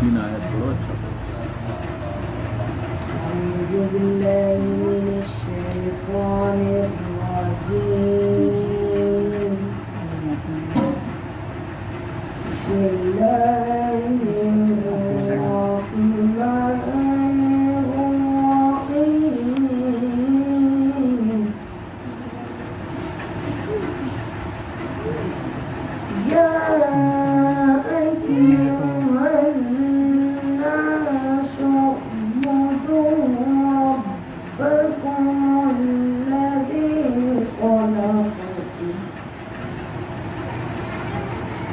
تین آیت پڑھو اچھا پڑھو. أعوذ بالله من الشيطان الرجيم. بسم الله الرحمن الرحيم. يا أيها الناس اعبدوا ربكم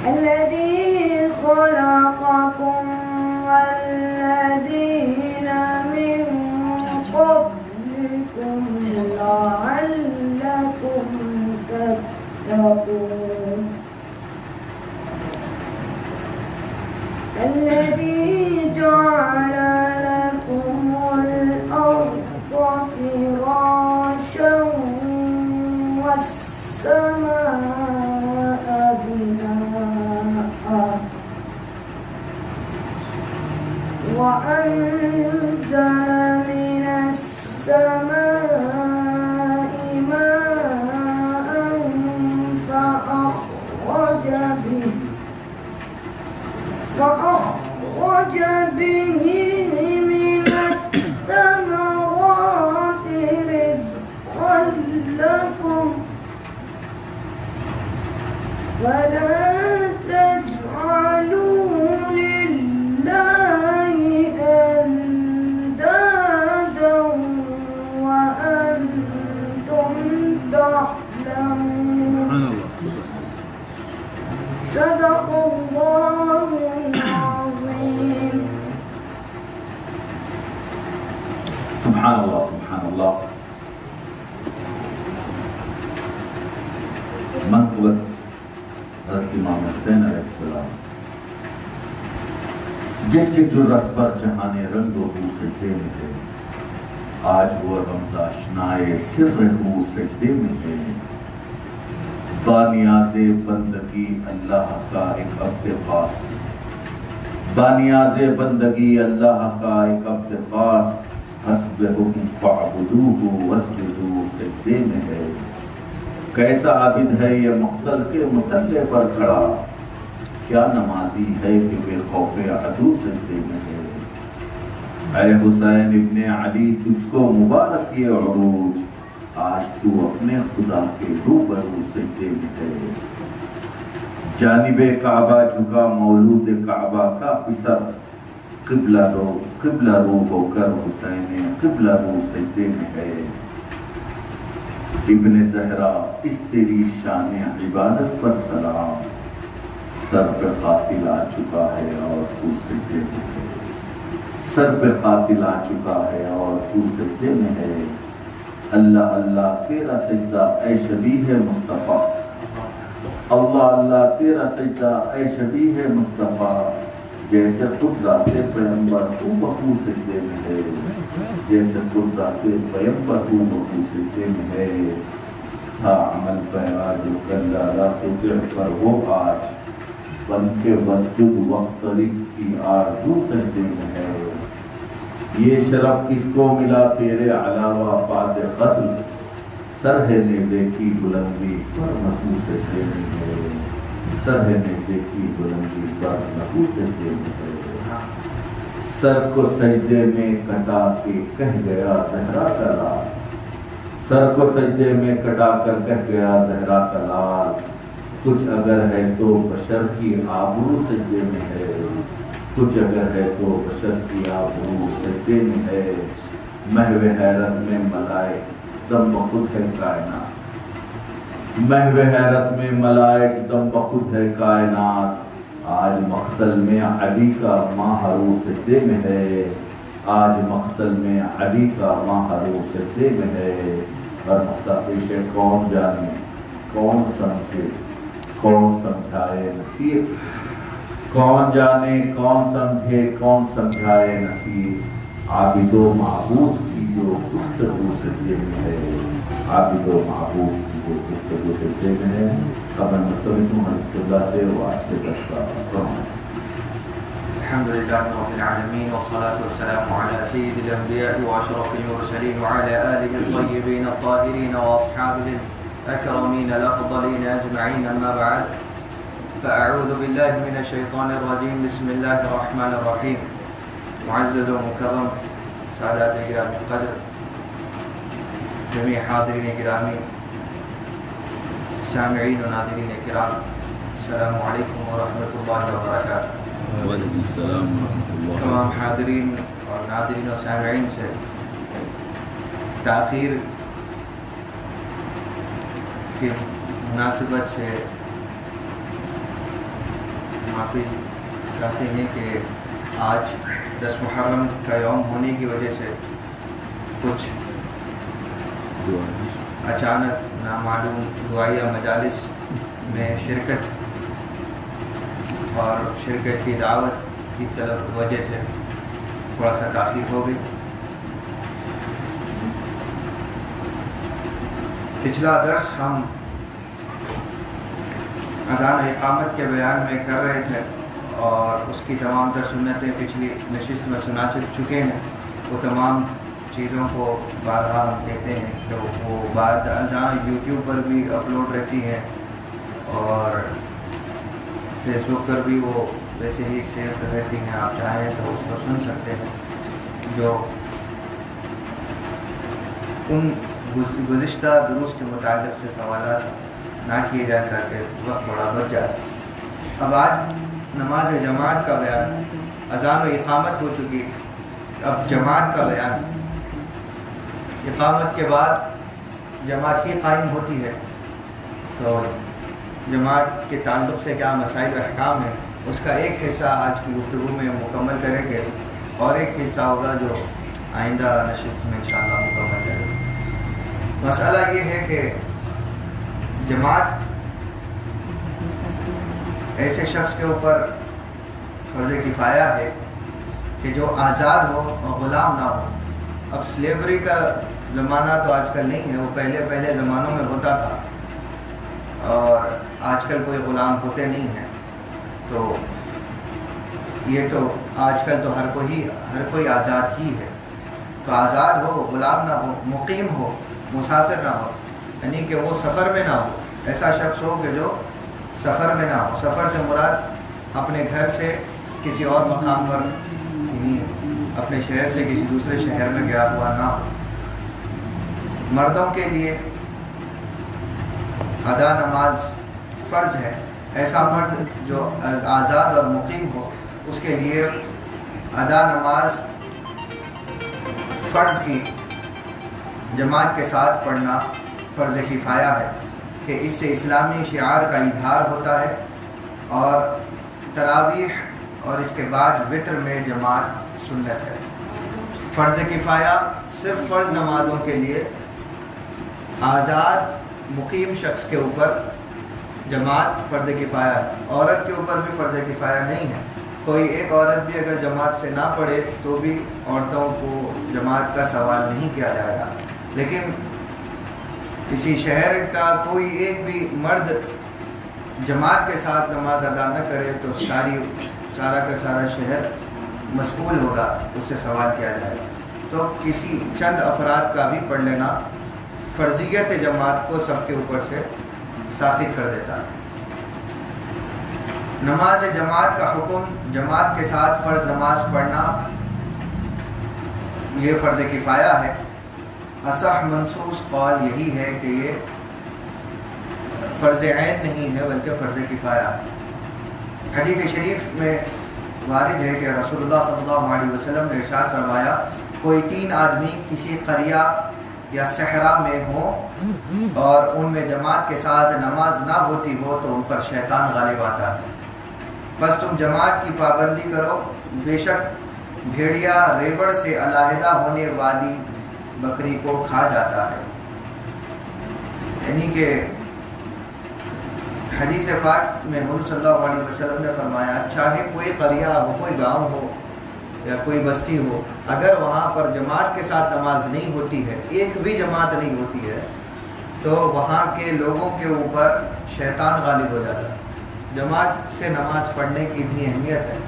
الذي خلقكم والذين من قبلكم لعلكم تتقون. الذي جعل لكم الأرض فراشا والسماء بناء وأنزل من السماء ماء فأخرج به من الثمرات رزقا لكم فلا تجعلوا لله أندادا وأنتم تعلمون. صدق الله العظيم. سبحان اللہ سبحان اللہ. منقبت حضرت امام حسین علیہ السلام جس کی جرت پر جہان رنگ و بو سجدے میں ہے، آج وہ رمز آشنائے سر ہو سجدے میں ہے. بانیاز بندگی اللہ کا ایک عبد خاص، بانیاز بندگی اللہ کا ایک عبد خاص، حسب حکم فعبدوہ واسجدوا سجدے میں ہے. کیسا عابد ہے یہ مقتل کے مسلح پر کھڑا، کیا نمازی ہے کہ بے خوف عدو سجدے میں ہے. اے حسین ابن علی تجھ کو مبارک یہ عروج، آج تو اپنے خدا کے روبرو سجدے میں ہے. جانب کعبہ جھکا مولود کعبہ کا پسر، قبلہ رو ہو کر حسین قبلہ رو سجدے میں ہے. ابن زہرا اس تیری شان عبادت پر سلام، سر پہ قاتل آ چکا ہے اور تو سجدے میں ہے. سر پہ قاتل آ چکا ہے اور تو سجدے میں ہے. اللہ اللہ تیرا سجدہ اے شبیہ مصطفیٰ، اللہ اللہ تیرا سجدہ اے شبیہ مصطفیٰ، جیسے خود ذات پیغمبر تو بخو سجدے میں ہے، جیسے خود ذات پیغمبر تو بخو سجدے میں ہے. تھا عمل پیرا جو کر ڈالا تو تیرے پر وہ آج، بن کے مسجد وقت طریق کی آرزو سجدے میں ہے. یہ شرف کس کو ملا تیرے علاوہ بعد قتل، سرح نے دیکھی بلندی پر نحو سجدے میں ہے. سرح نے دیکھی بلندی پر نحو سجدے میں ہے. سر کو سجدے میں کٹا کے کہہ گیا زہرا کا لال، سر کو سجدے میں کٹا کر کہہ گیا زہرا کا لال. کچھ اگر ہے تو بشر کی آبرو سجدے میں ہے، کچھ اگر ہے تو بشر کی آبرو سجدے میں ہے. محو حیرت میں ملائک دم بخود ہے کائنات، محو حیرت میں ملائک دم بخود ہے کائنات. آج مقتل میں علی کا ماہرو سجدے میں ہے، آج مقتل میں علی کا ماہرو سجدے میں ہے. اور مستقبل کون جانے کون سمجھے کون سمجھائے نصیر، کون جانے کون سمجھے کون سمجھائے نصیر. عابد و معبود کی جو گفتگو سجدے میں ہے، عابد و معبود کی جو گفتگو سجدے میں ہے. اب میں مطلب ہوں حضرت اللہ سے وہ آج کے درس کا الحمد لله رب العالمين والصلاة والسلام على سيد الأنبياء وأشرف المرسلين وعلى آله الطيبين الطاهرين وأصحابه الأكرمين الأفضلين أجمعين، أما بعد، فأعوذ بالله من الشيطان الرجيم. بسم الله الرحمن الرحيم. معزز ومكرم سادات گرامی القدر، جميع حاضرین گرامی، سامعین و ناظرین کرام، السلام علیکم ورحمۃ اللہ وبرکاتہ. وعلیکم السلام ورحمۃ اللہ. تمام حاضرین اور ناظرین و سامعین سے تاخیر کی مناسبت سے معافی چاہتے ہیں کہ آج 10 محرم کا یوم ہونے کی وجہ سے کچھ اچانک نامعلوم دعائیہ مجالس میں شرکت اور شرکت کی دعوت کی طرف وجہ سے تھوڑا سا تاخیر ہو گئی. پچھلا درس ہم اذان و اقامت کے بیان میں کر رہے تھے اور اس کی تمام تر سنتیں پچھلی نشست میں سنا چکے ہیں. وہ تمام چیزوں کو بارہا ہم کہتے ہیں کہ وہ بعد اذان یوٹیوب پر بھی اپلوڈ رہتی ہیں اور فیس بک پر بھی وہ ویسے ہی سیو رہتی ہیں. آپ چاہیں تو اس کو سن سکتے ہیں. جو ان گزشتہ دروس کے متعلق سے سوالات نہ کیے جائیں تاکہ وقت بڑا بچ جائے. اب آج نماز جماعت کا بیان، اذان و اقامت ہو چکی، اب جماعت کا بیان. اقامت کے بعد جماعت ہی قائم ہوتی ہے، تو جماعت کے تعلق سے کیا مسائل و احکام ہیں اس کا ایک حصہ آج کی گفتگو میں مکمل کریں گے اور ایک حصہ ہوگا جو آئندہ نشست میں انشاءاللہ مکمل کریں گے. مسئلہ یہ ہے کہ جماعت ایسے شخص کے اوپر فرض کفایہ ہے کہ جو آزاد ہو اور غلام نہ ہو. اب سلیبری کا زمانہ تو آج کل نہیں ہے، وہ پہلے زمانوں میں ہوتا تھا اور آج کل کوئی غلام ہوتے نہیں ہیں. تو یہ تو آج کل تو ہر کوئی آزاد ہی ہے. تو آزاد ہو، غلام نہ ہو، مقیم ہو، مسافر نہ ہو، یعنی کہ وہ سفر میں نہ ہو. ایسا شخص ہو کہ جو سفر میں نہ ہو. سفر سے مراد اپنے گھر سے کسی اور مقام پر، یعنی اپنے شہر سے کسی دوسرے شہر میں گیا ہوا نہ ہو. مردوں کے لیے ادا نماز فرض ہے. ایسا مرد جو آزاد اور مقیم ہو اس کے لیے ادا نماز فرض کی جماعت کے ساتھ پڑھنا فرض کفایہ ہے کہ اس سے اسلامی شعار کا اظہار ہوتا ہے. اور تراویح اور اس کے بعد وطر میں جماعت سنت ہے. فرض کفایہ صرف فرض نمازوں کے لیے، آزاد مقیم شخص کے اوپر جماعت فرض کفایہ ہے. عورت کے اوپر بھی فرض کفایہ نہیں ہے. کوئی ایک عورت بھی اگر جماعت سے نہ پڑھے تو بھی عورتوں کو جماعت کا سوال نہیں کیا جائے گا. لیکن کسی شہر کا کوئی ایک بھی مرد جماعت کے ساتھ نماز ادا نہ کرے تو سارا کا سارا شہر مسئول ہوگا، اس سے سوال کیا جائے گا. تو کسی چند افراد کا بھی پڑھ لینا فرضیت جماعت کو سب کے اوپر سے ساقط کر دیتا ہے. نماز جماعت کا حکم، جماعت کے ساتھ فرض نماز پڑھنا یہ فرض کفایہ ہے. اصح منصوص قول یہی ہے کہ یہ فرض عین نہیں ہے بلکہ فرض کفایہ ہے. حدیث شریف میں وارد ہے کہ رسول اللہ صلی اللہ علیہ وسلم نے ارشاد فرمایا، کوئی 3 آدمی کسی قریہ یا صحرا میں ہوں اور ان میں جماعت کے ساتھ نماز نہ ہوتی ہو تو ان پر شیطان غالب آتا ہے. بس تم جماعت کی پابندی کرو، بے شک بھیڑیا ریوڑ سے علیحدہ ہونے والی بکری کو کھا جاتا ہے. یعنی کہ حدیث پاک میں حضور صلی اللہ علیہ وسلم نے فرمایا، چاہے کوئی قریہ ہو، کوئی گاؤں ہو یا کوئی بستی ہو، اگر وہاں پر جماعت کے ساتھ نماز نہیں ہوتی ہے، ایک بھی جماعت نہیں ہوتی ہے، تو وہاں کے لوگوں کے اوپر شیطان غالب ہو جاتا ہے. جماعت سے نماز پڑھنے کی اتنی اہمیت ہے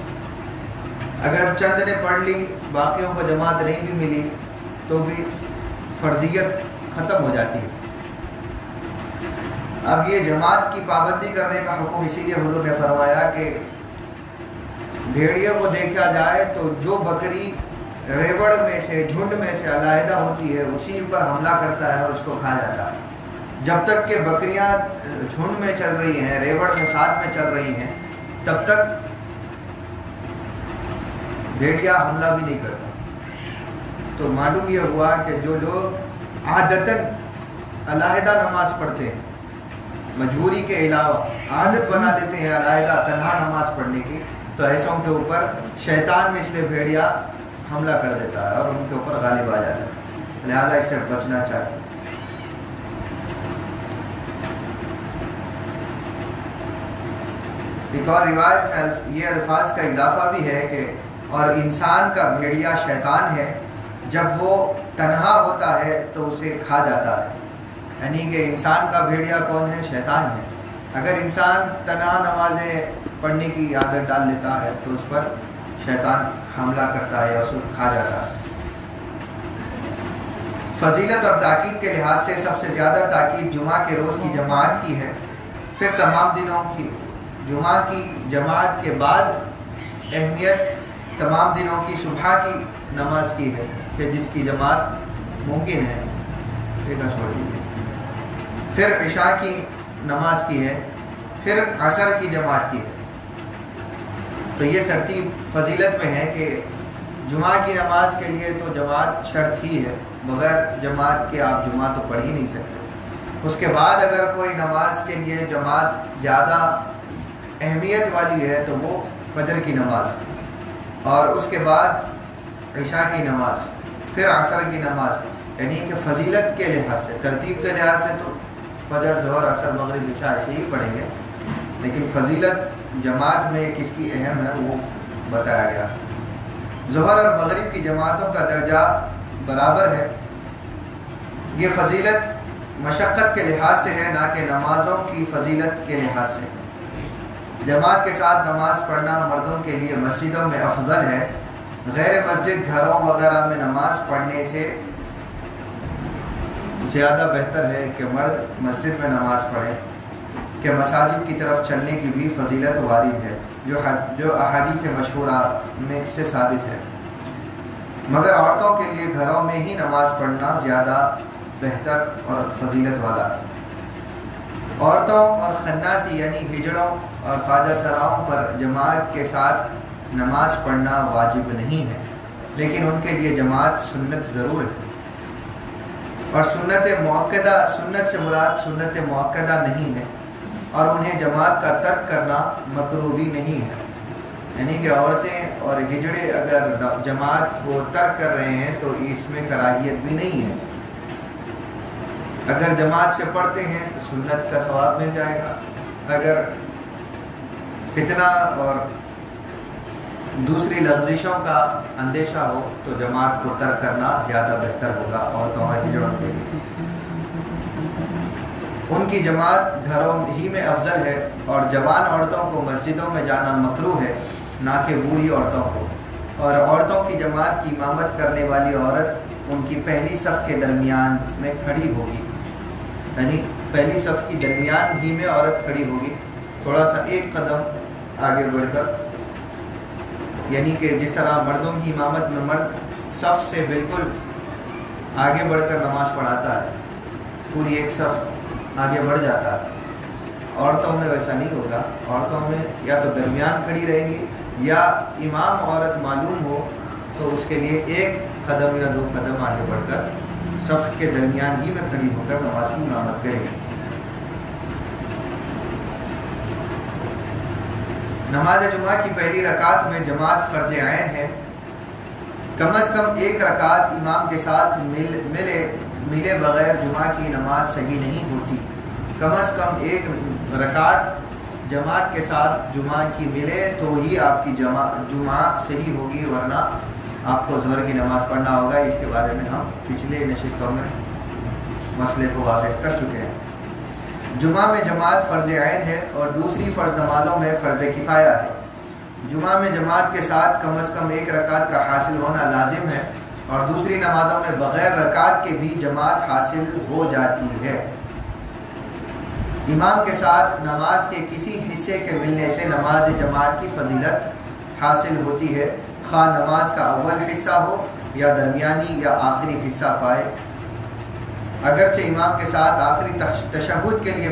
اگر چند نے پڑھ لی باقیوں کو جماعت نہیں بھی ملی تو بھی فرضیت ختم ہو جاتی ہے۔ اب یہ جماعت کی پابندی کرنے کا حکم اسی لیے حضور نے فرمایا کہ بھیڑیوں کو دیکھا جائے تو جو بکری ریوڑ میں سے جھنڈ میں سے علیحدہ ہوتی ہے اسی پر حملہ کرتا ہے اور اس کو کھا جاتا ہے۔ جب تک کہ بکریاں جھنڈ میں چل رہی ہیں، ریوڑ میں ساتھ میں چل رہی ہیں، تب تک بھیڑیا حملہ بھی نہیں کرتا۔ تو معلوم یہ ہوا کہ جو لوگ عادتاً علیحدہ نماز پڑھتے ہیں، مجبوری کے علاوہ عادت بنا دیتے ہیں علیحدہ تنہا نماز پڑھنے کی، تو ایسوں کے اوپر شیطان مثل بھیڑیا حملہ کر دیتا ہے اور ان کے اوپر غالب آ جاتا ہے، لہذا اس سے بچنا چاہیے۔ ایک اور روایت میں یہ الفاظ کا اضافہ بھی ہے کہ اور انسان کا بھیڑیا شیطان ہے، جب وہ تنہا ہوتا ہے تو اسے کھا جاتا ہے، یعنی کہ انسان کا بھیڑیا کون ہے؟ شیطان ہے۔ اگر انسان تنہا نمازیں پڑھنے کی عادت ڈال لیتا ہے تو اس پر شیطان حملہ کرتا ہے اور اسے کھا جاتا ہے۔ فضیلت اور تاکید کے لحاظ سے سب سے زیادہ تاکید جمعہ کے روز کی جماعت کی ہے، پھر تمام دنوں کی۔ جمعہ کی جماعت کے بعد اہمیت تمام دنوں کی صبح کی نماز کی ہے کہ جس کی جماعت ممکن ہے، چھوڑ دیجیے۔ پھر عشاء کی نماز کی ہے، پھر عصر کی جماعت کی ہے۔ تو یہ ترتیب فضیلت میں ہے کہ جمعہ کی نماز کے لیے تو جماعت شرط ہی ہے، بغیر جماعت کے آپ جمعہ تو پڑھ ہی نہیں سکتے۔ اس کے بعد اگر کوئی نماز کے لیے جماعت زیادہ اہمیت والی ہے تو وہ فجر کی نماز، اور اس کے بعد عشاء کی نماز، پھر عصر کی نماز، یعنی کہ فضیلت کے لحاظ سے، ترتیب کے لحاظ سے تو فجر، ظہر، عصر، مغرب، عشاء ایسے ہی پڑھیں گے، لیکن فضیلت جماعت میں کس کی اہم ہے وہ بتایا گیا۔ ظہر اور مغرب کی جماعتوں کا درجہ برابر ہے۔ یہ فضیلت مشقت کے لحاظ سے ہے، نہ کہ نمازوں کی فضیلت کے لحاظ سے۔ جماعت کے ساتھ نماز پڑھنا مردوں کے لیے مسجدوں میں افضل ہے۔ غیر مسجد گھروں وغیرہ میں نماز پڑھنے سے زیادہ بہتر ہے کہ مرد مسجد میں نماز پڑھیں، کہ مساجد کی طرف چلنے کی بھی فضیلت وارد ہے جو احادیث مشہورہ میں سے ثابت ہے، مگر عورتوں کے لیے گھروں میں ہی نماز پڑھنا زیادہ بہتر اور فضیلت والا ہے۔ عورتوں اور خناسی یعنی ہجڑوں اور خواجہ سراؤں پر جماعت کے ساتھ نماز پڑھنا واجب نہیں ہے، لیکن ان کے لیے جماعت سنت ضرور ہے، اور سنت مؤکدہ، سنت سے مراد سنت مؤکدہ نہیں ہے، اور انہیں جماعت کا ترک کرنا مکروہ بھی نہیں ہے، یعنی کہ عورتیں اور ہجڑے اگر جماعت کو ترک کر رہے ہیں تو اس میں کراہیت بھی نہیں ہے۔ اگر جماعت سے پڑھتے ہیں تو سنت کا ثواب مل جائے گا، اگر فتنہ اور دوسری لغزشوں کا اندیشہ ہو تو جماعت کو ترک کرنا زیادہ بہتر ہوگا عورتوں اور ہجڑوں کے لیے۔ ان کی جماعت گھروں ہی میں افضل ہے، اور جوان عورتوں کو مسجدوں میں جانا مکروہ ہے، نہ کہ بوڑھی عورتوں کو، اور عورتوں کی جماعت کی امامت کرنے والی عورت ان کی پہلی صف کے درمیان میں کھڑی ہوگی، یعنی پہلی صف کی درمیان ہی میں عورت کھڑی ہوگی، تھوڑا سا ایک قدم آگے بڑھ کر، یعنی کہ جس طرح مردوں کی امامت میں مرد صف سے بالکل آگے بڑھ کر نماز پڑھاتا ہے، پوری ایک صف آگے بڑھ جاتا ہے، عورتوں میں ویسا نہیں ہوگا۔ عورتوں میں یا تو درمیان کھڑی رہے گی، یا امام عورت معلوم ہو تو اس کے لیے ایک قدم یا دو قدم آگے بڑھ کر صف کے درمیان ہی میں کھڑی ہو کر نماز کی امامت کرے گی۔ نماز جمعہ کی پہلی رکعت میں جماعت فرض عین ہے، کم از کم ایک رکعت امام کے ساتھ ملے بغیر جمعہ کی نماز صحیح نہیں ہوتی۔ کم از کم ایک رکعت جماعت کے ساتھ جمعہ کی ملے تو ہی آپ کی جمعہ صحیح ہوگی، ورنہ آپ کو ظہر کی نماز پڑھنا ہوگا۔ اس کے بارے میں ہم پچھلے نشستوں میں مسئلے کو واضح کر چکے ہیں۔ جمعہ میں جماعت فرض عین ہے، اور دوسری فرض نمازوں میں فرض کفایہ ہے۔ جمعہ میں جماعت کے ساتھ کم از کم 1 رکعت کا حاصل ہونا لازم ہے، اور دوسری نمازوں میں بغیر رکعت کے بھی جماعت حاصل ہو جاتی ہے۔ امام کے ساتھ نماز کے کسی حصے کے ملنے سے نماز جماعت کی فضیلت حاصل ہوتی ہے، خواہ نماز کا اول حصہ ہو یا درمیانی یا آخری حصہ پائے۔ اگرچہ امام کے ساتھ آخری تشہد کے لیے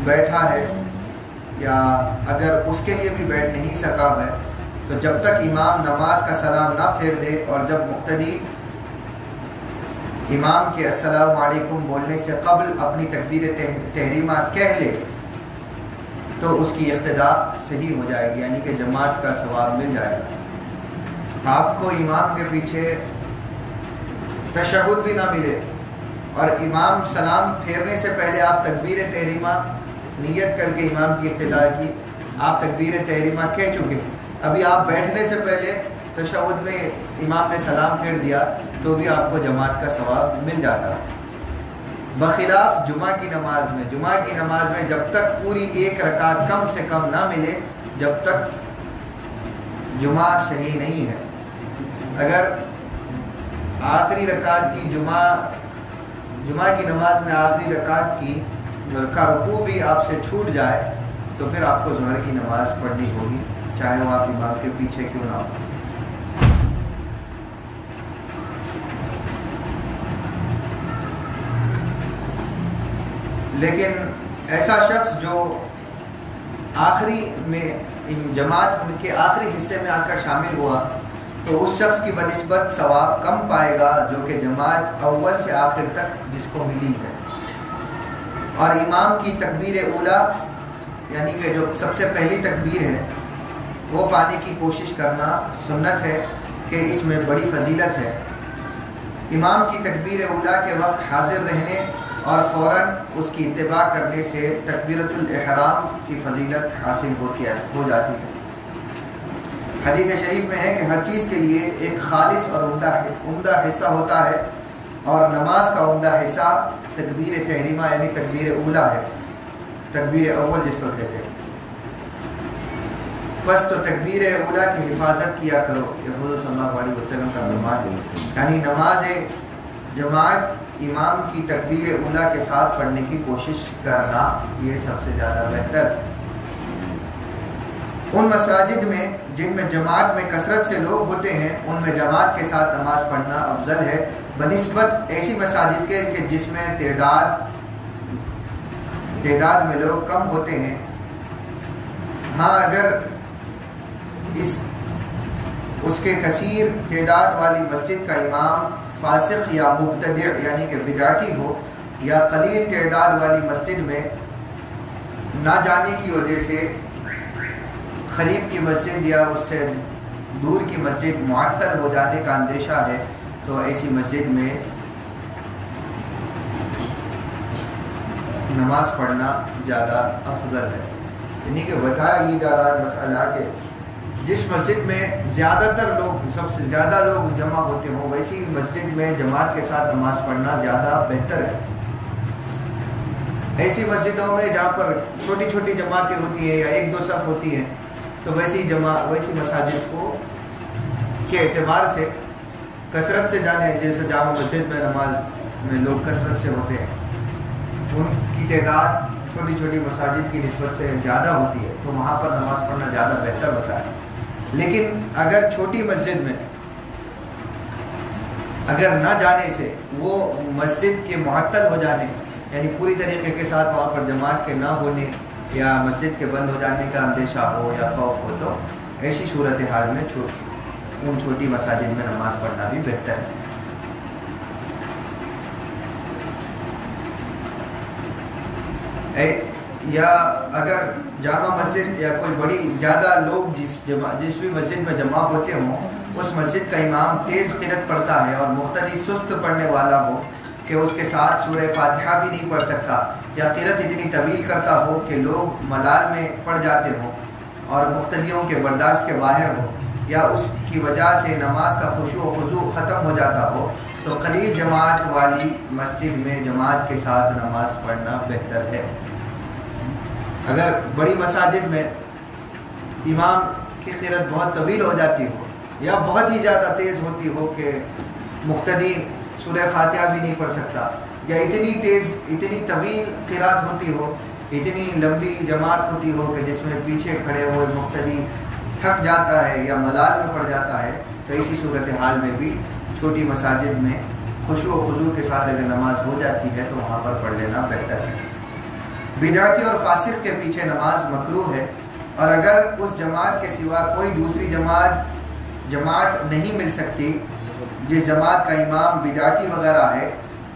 بیٹھا ہے، یا اگر اس کے لیے بھی بیٹھ نہیں سکا ہے، تو جب تک امام نماز کا سلام نہ پھیر دے اور جب مقتدی امام کے السلام علیکم بولنے سے قبل اپنی تکبیر تحریمہ کہہ لے تو اس کی اقتدا صحیح ہو جائے گی، یعنی کہ جماعت کا ثواب مل جائے گا۔ آپ کو امام کے پیچھے تشہد بھی نہ ملے اور امام سلام پھیرنے سے پہلے آپ تکبیر تحریمہ نیت کر کے امام کی اقتدا کی، آپ تکبیر تحریمہ کہہ چکے، ابھی آپ بیٹھنے سے پہلے تشہد میں امام نے سلام پھیر دیا تو بھی آپ کو جماعت کا ثواب مل جاتا ہے۔ بخلاف جمعہ کی نماز میں جب تک پوری 1 رکعت کم سے کم نہ ملے، جب تک جمعہ صحیح نہیں ہے۔ اگر آخری رکعت کی جمعہ کی نماز میں آخری رکعت کی کا رکوع بھی آپ سے چھوٹ جائے تو پھر آپ کو ظہر کی نماز پڑھنی ہوگی، چاہے وہ آپ امام کے پیچھے کیوں نہ ہو۔ لیکن ایسا شخص جو آخری میں جماعت کے آخری حصے میں آ کر شامل ہوا تو اس شخص کی بنسبت ثواب کم پائے گا جو کہ جماعت اول سے آخر تک جس کو ملی ہے۔ اور امام کی تکبیر اولا یعنی کہ جو سب سے پہلی تکبیر ہے وہ پانے کی کوشش کرنا سنت ہے کہ اس میں بڑی فضیلت ہے۔ امام کی تکبیر اولا کے وقت حاضر رہنے اور فوراً اس کی اتباع کرنے سے تکبیرۃ الاحرام کی فضیلت حاصل ہو جاتی ہے۔ حدیث شریف میں ہے کہ ہر چیز کے لیے ایک خالص اور عمدہ حصہ ہوتا ہے، اور نماز کا عمدہ حصہ تکبیر تحریمہ یعنی تکبیر اولا ہے، تکبیر اول جس کو کہتے ہیں۔ بس تو تکبیر اولا کی حفاظت کیا کرو، یہ حضور صلی اللہ علیہ وسلم کا فرمان ہے، یعنی نماز جماعت امام کی تکبیر اولا کے ساتھ پڑھنے کی کوشش کرنا یہ سب سے زیادہ بہتر ہے۔ ان مساجد میں جن میں جماعت میں کثرت سے لوگ ہوتے ہیں ان میں جماعت کے ساتھ نماز پڑھنا افضل ہے بنسبت ایسی مساجد کے کہ جس میں تعداد میں لوگ کم ہوتے ہیں۔ ہاں اگر اس کے کثیر تعداد والی مسجد کا امام فاسق یا مبتدع یعنی کہ بدعتی ہو، یا قلیل تعداد والی مسجد میں نہ جانے کی وجہ سے قریب کی مسجد یا اس سے دور کی مسجد معطل ہو جانے کا اندیشہ ہے تو ایسی مسجد میں نماز پڑھنا زیادہ افضل ہے۔ یعنی کہ بتایا یہ جا رہا ہے مسئلہ کہ جس مسجد میں زیادہ تر لوگ سب سے زیادہ لوگ جمع ہوتے ہوں ویسی مسجد میں جماعت کے ساتھ نماز پڑھنا زیادہ بہتر ہے۔ ایسی مسجدوں میں جہاں پر چھوٹی چھوٹی جماعتیں ہوتی ہیں یا 1-2 صف ہوتی ہیں تو ویسی مساجد کو کے اعتبار سے کثرت سے جانے، جیسے جامع مسجد میں نماز میں لوگ کثرت سے ہوتے ہیں، ان کی تعداد چھوٹی چھوٹی مساجد کی نسبت سے زیادہ ہوتی ہے تو وہاں پر نماز پڑھنا زیادہ بہتر ہوتا ہے۔ لیکن اگر چھوٹی مسجد میں اگر نہ جانے سے وہ مسجد کے معطل ہو جانے یعنی پوری طریقے کے ساتھ وہاں پر جماعت کے نہ ہونے یا مسجد کے بند ہو جانے کا اندیشہ ہو یا خوف ہو تو ایسی صورتحال میں ان چھوٹی مساجد میں نماز پڑھنا بھی بہتر ہے۔ یا اگر جامع مسجد یا کوئی بڑی زیادہ لوگ جس بھی مسجد میں جمع ہوتے ہوں اس مسجد کا امام تیز قرأت پڑھتا ہے اور مقتدی سست پڑھنے والا ہو کہ اس کے ساتھ سورہ فاتحہ بھی نہیں پڑھ سکتا، یا قرأت اتنی طویل کرتا ہو کہ لوگ ملال میں پڑ جاتے ہوں اور مقتدیوں کے برداشت کے باہر ہو، یا اس کی وجہ سے نماز کا خشوع و خضوع ختم ہو جاتا ہو تو قلیل جماعت والی مسجد میں جماعت کے ساتھ نماز پڑھنا بہتر ہے۔ اگر بڑی مساجد میں امام کی قرأت بہت طویل ہو جاتی ہو یا بہت ہی زیادہ تیز ہوتی ہو کہ مقتدی سورہ فاتحہ بھی نہیں پڑھ سکتا، یا اتنی طویل قرأت ہوتی ہو، اتنی لمبی جماعت ہوتی ہو کہ جس میں پیچھے کھڑے ہوئے مقتدی تھک جاتا ہے یا ملال میں پڑ جاتا ہے، تو اسی صورتحال میں بھی چھوٹی مساجد میں خشوع و خضوع کے ساتھ اگر نماز ہو جاتی ہے تو وہاں پر پڑھ لینا بہتر ہے۔ بدعتی اور فاسق کے پیچھے نماز مکروہ ہے، اور اگر اس جماعت کے سوا کوئی دوسری جماعت نہیں مل سکتی جس جماعت کا امام بدعتی وغیرہ ہے،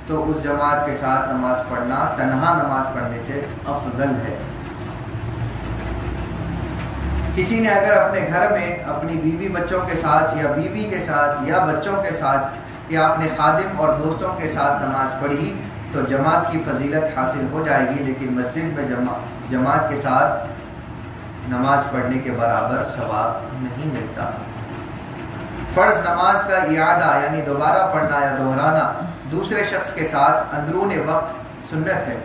تو اس جماعت کے ساتھ نماز پڑھنا تنہا نماز پڑھنے سے افضل ہے۔ کسی نے اگر اپنے گھر میں اپنی بیوی بچوں کے ساتھ یا بیوی کے ساتھ یا بچوں کے ساتھ یا اپنے خادم اور دوستوں کے ساتھ نماز پڑھی تو جماعت کی فضیلت حاصل ہو جائے گی، لیکن مسجد میں جماعت کے ساتھ نماز پڑھنے کے برابر ثواب نہیں ملتا۔ فرض نماز کا اعادہ یعنی دوبارہ پڑھنا یا دہرانا دوسرے شخص کے ساتھ اندرون وقت سنت ہے۔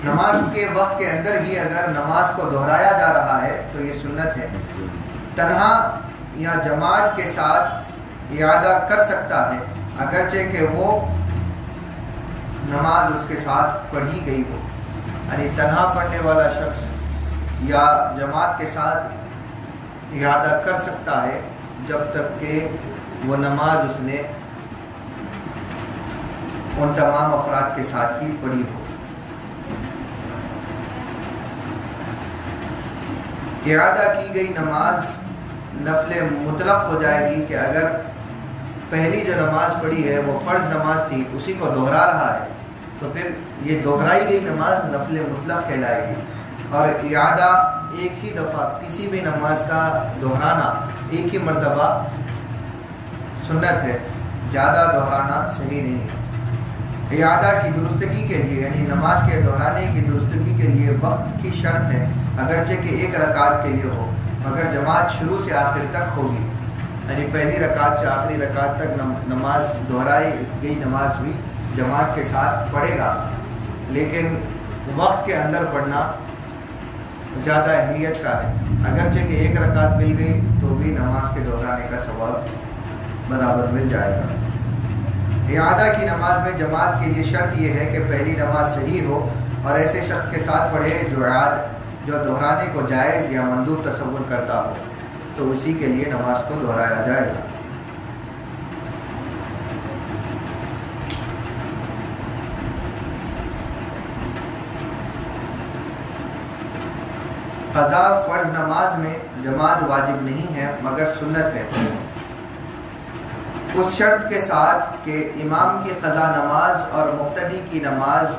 نماز کے وقت کے اندر ہی اگر نماز کو دہرایا جا رہا ہے تو یہ سنت ہے۔ تنہا یا جماعت کے ساتھ اعادہ کر سکتا ہے اگرچہ کہ وہ نماز اس کے ساتھ پڑھی گئی ہو، یعنی تنہا پڑھنے والا شخص یا جماعت کے ساتھ اعادہ کر سکتا ہے جب تک کہ وہ نماز اس نے ان تمام افراد کے ساتھ ہی پڑھی ہو۔ اعادہ کی گئی نماز نفل مطلق ہو جائے گی کہ اگر پہلی جو نماز پڑھی ہے وہ فرض نماز تھی، اسی کو دہرا رہا ہے تو پھر یہ دہرائی گئی نماز نفل مطلق کہلائے گی۔ اور اعادہ ایک ہی دفعہ کسی بھی نماز کا دہرانا ایک ہی مرتبہ سنت ہے، زیادہ دہرانا صحیح نہیں ہے۔ اعادہ کی درستگی کے لیے یعنی نماز کے دہرانے کی درستگی کے لیے وقت کی شرط ہے، اگرچہ کہ ایک رکعت کے لیے ہو، مگر جماعت شروع سے آخر تک ہوگی، یعنی پہلی رکعت سے آخری رکعت تک نماز دہرائی گئی نماز بھی جماعت کے ساتھ پڑھے گا، لیکن وقت کے اندر پڑھنا زیادہ اہمیت کا ہے۔ اگرچہ کہ ایک رکعت مل گئی تو بھی نماز کے دہرانے کا ثواب برابر مل جائے گا۔ اعادہ کی نماز میں جماعت کے لیے شرط یہ ہے کہ پہلی نماز صحیح ہو اور ایسے شخص کے ساتھ پڑھے جو دہرانے کو جائز یا مندوب تصور کرتا ہو، تو اسی کے لیے نماز کو دہرایا جائے گا۔ قضا فرض نماز میں جماعت واجب نہیں ہے مگر سنت ہے، اس شرط کے ساتھ کہ امام کی قضا نماز اور مقتدی کی نماز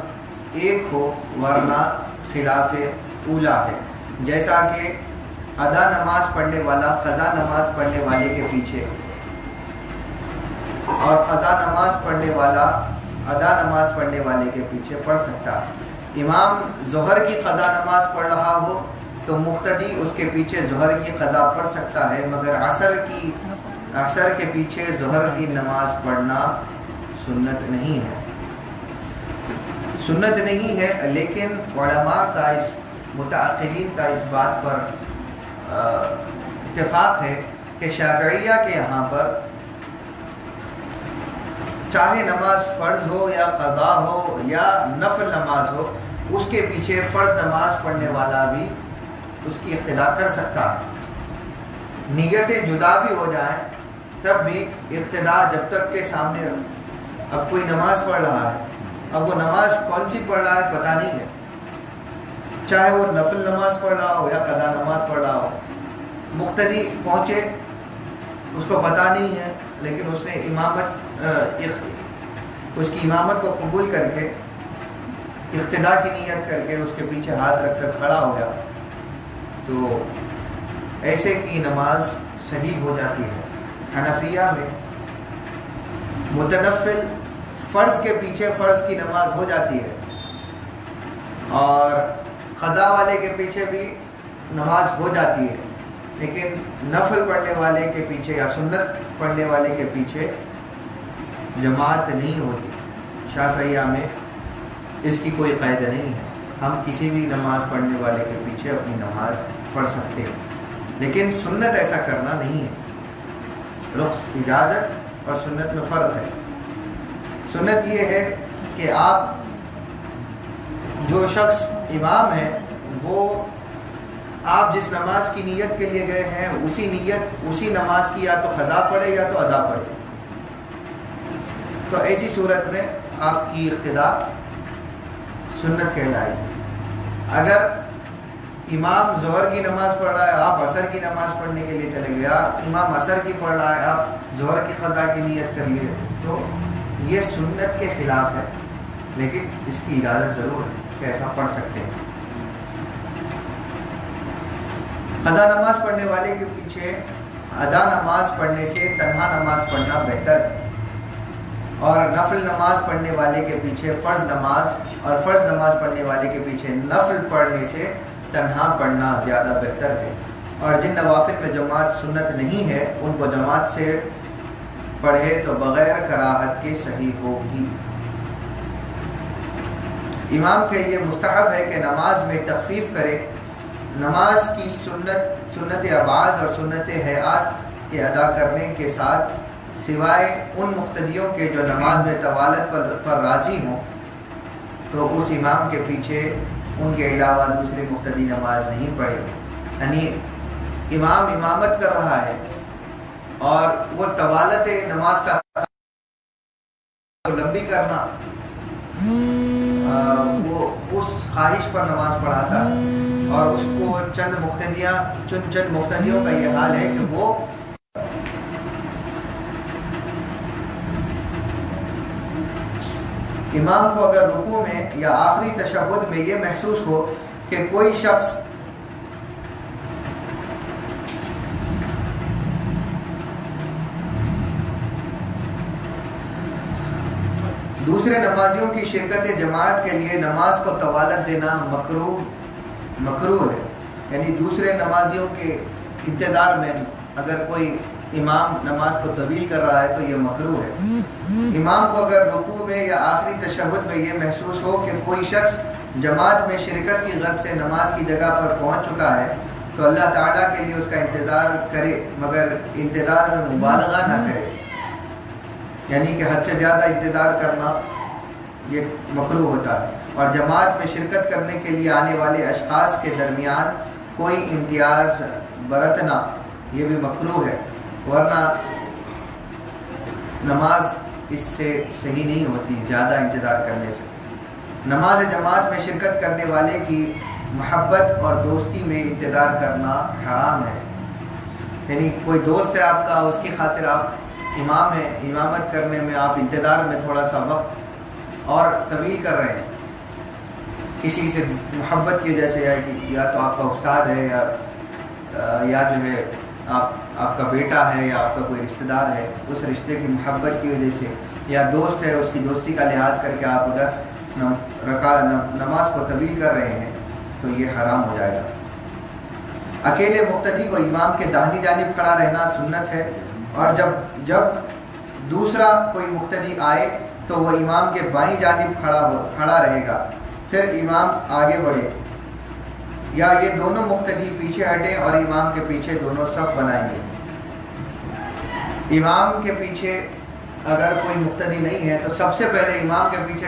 ایک ہو، ورنہ خلاف اولا ہے، جیسا کہ ادا نماز پڑھنے والا قضا نماز پڑھنے والے کے پیچھے اور قضا نماز پڑھنے والا ادا نماز پڑھنے والے کے پیچھے پڑھ سکتا۔ امام ظہر کی قضا نماز پڑھ رہا ہو تو مقتدی اس کے پیچھے ظہر کی قضا پڑھ سکتا ہے، مگر عصر کے پیچھے ظہر کی نماز پڑھنا سنت نہیں ہے۔ سنت نہیں ہے، لیکن علماء کا متأخرین کا اس بات پر اتفاق ہے کہ شافعیہ کے یہاں پر چاہے نماز فرض ہو یا قضا ہو یا نفل نماز ہو، اس کے پیچھے فرض نماز پڑھنے والا بھی اس کی اقتدا کر سکتا ہے۔ نیتیں جدا بھی ہو جائیں تب بھی اقتدا، جب تک کہ سامنے اب کوئی نماز پڑھ رہا ہے، اب وہ نماز کون سی پڑھ رہا ہے پتہ نہیں ہے، چاہے وہ نفل نماز پڑھ رہا ہو یا قضا نماز پڑھ رہا ہو، مقتدی پہنچے اس کو پتہ نہیں ہے، لیکن اس نے اس کی امامت کو قبول کر کے اقتدا کی نیت کر کے اس کے پیچھے ہاتھ رکھ کر کھڑا ہو گیا، تو ایسے کی نماز صحیح ہو جاتی ہے۔ حنفیہ میں متنفل فرض کے پیچھے فرض کی نماز ہو جاتی ہے، اور قضا والے کے پیچھے بھی نماز ہو جاتی ہے، لیکن نفل پڑھنے والے کے پیچھے یا سنت پڑھنے والے کے پیچھے جماعت نہیں ہوتی۔ شافعیہ میں اس کی کوئی قید نہیں ہے، ہم کسی بھی نماز پڑھنے والے کے پیچھے اپنی نماز پڑھ سکتے ہیں۔ لیکن سنت ایسا کرنا نہیں ہے. رخصت اجازت اور سنت میں فرق ہے. سنت یہ ہے کہ آپ جو شخص امام ہے وہ آپ جس نماز کی نیت کے لیے گئے ہیں اسی نماز کی یا تو قضا پڑھے یا تو ادا پڑھے. تو ایسی صورت میں آپ کی اقتدا سنت کہلائے گی. اگر امام ظہر کی نماز پڑھ رہا ہے آپ عصر کی نماز پڑھنے کے لیے چلے گئے, امام عصر کی پڑھ رہا ہے آپ ظہر کی قضا کی نیت کر لیے, تو یہ سنت کے خلاف ہے. لیکن اس کی اجازت ضرور ہے کہ ایسا پڑھ سکتے ہیں. قضا نماز پڑھنے والے کے پیچھے ادا نماز پڑھنے سے تنہا نماز پڑھنا بہتر ہے, اور نفل نماز پڑھنے والے کے پیچھے فرض نماز اور فرض نماز پڑھنے والے کے پیچھے نفل پڑھنے سے تنہا پڑھنا زیادہ بہتر ہے. اور جن نوافل میں جماعت سنت نہیں ہے ان کو جماعت سے پڑھے تو بغیر کراہت کے صحیح ہوگی. امام کے لیے مستحب ہے کہ نماز میں تخفیف کرے. نماز کی سنت ابعاد اور سنت ہیئات کے ادا کرنے کے ساتھ سوائے ان مقتدیوں کے جو نماز میں طوالت پر راضی ہوں تو اس امام کے پیچھے ان کے علاوہ دوسرے مقتدی نماز نہیں پڑھے. یعنی امام امامت کر رہا ہے اور وہ طوالت نماز کا لمبی کرنا وہ اس خواہش پر نماز پڑھاتا ہے, اور اس کو چند مقتدیوں کا یہ حال ہے کہ وہ امام کو اگر رکوع میں یا آخری تشہد میں یہ محسوس ہو کہ کوئی شخص دوسرے نمازیوں کی شرکت جماعت کے لیے نماز کو طوالت دینا مکروہ ہے. یعنی دوسرے نمازیوں کے انتظار میں اگر کوئی امام نماز کو طویل کر رہا ہے تو یہ مکروہ ہے. امام کو اگر رکوع میں یا آخری تشہد میں یہ محسوس ہو کہ کوئی شخص جماعت میں شرکت کی غرض سے نماز کی جگہ پر پہنچ چکا ہے تو اللہ تعالیٰ کے لیے اس کا انتظار کرے, مگر انتظار میں مبالغہ نہ کرے. یعنی کہ حد سے زیادہ انتظار کرنا یہ مکروہ ہوتا ہے. اور جماعت میں شرکت کرنے کے لیے آنے والے اشخاص کے درمیان کوئی امتیاز برتنا یہ بھی مکروہ ہے, ورنہ نماز اس سے صحیح نہیں ہوتی زیادہ انتظار کرنے سے. نماز جماعت میں شرکت کرنے والے کی محبت اور دوستی میں انتظار کرنا حرام ہے. یعنی کوئی دوست ہے آپ کا, اس کی خاطر آپ امام ہے, امامت کرنے میں آپ انتظار میں تھوڑا سا وقت اور طویل کر رہے ہیں کسی سے محبت کی وجہ سے, یا تو آپ کا استاد ہے یا جو ہے آپ کا بیٹا ہے یا آپ کا کوئی رشتہ دار ہے, اس رشتے کی محبت کی وجہ سے, یا دوست ہے اس کی دوستی کا لحاظ کر کے آپ ادھر نماز کو طویل کر رہے ہیں تو یہ حرام ہو جائے گا. اکیلے مقتدی کو امام کے داہنی جانب کھڑا رہنا سنت ہے, اور جب دوسرا کوئی مقتدی آئے تو وہ امام کے بائیں جانب کھڑا رہے گا, پھر امام آگے بڑھے, یا یہ دونوں مقتدی پیچھے ہٹیں اور امام کے پیچھے دونوں صف بنائیں گے. امام کے پیچھے اگر کوئی مقتدی نہیں ہے تو سب سے پہلے امام کے پیچھے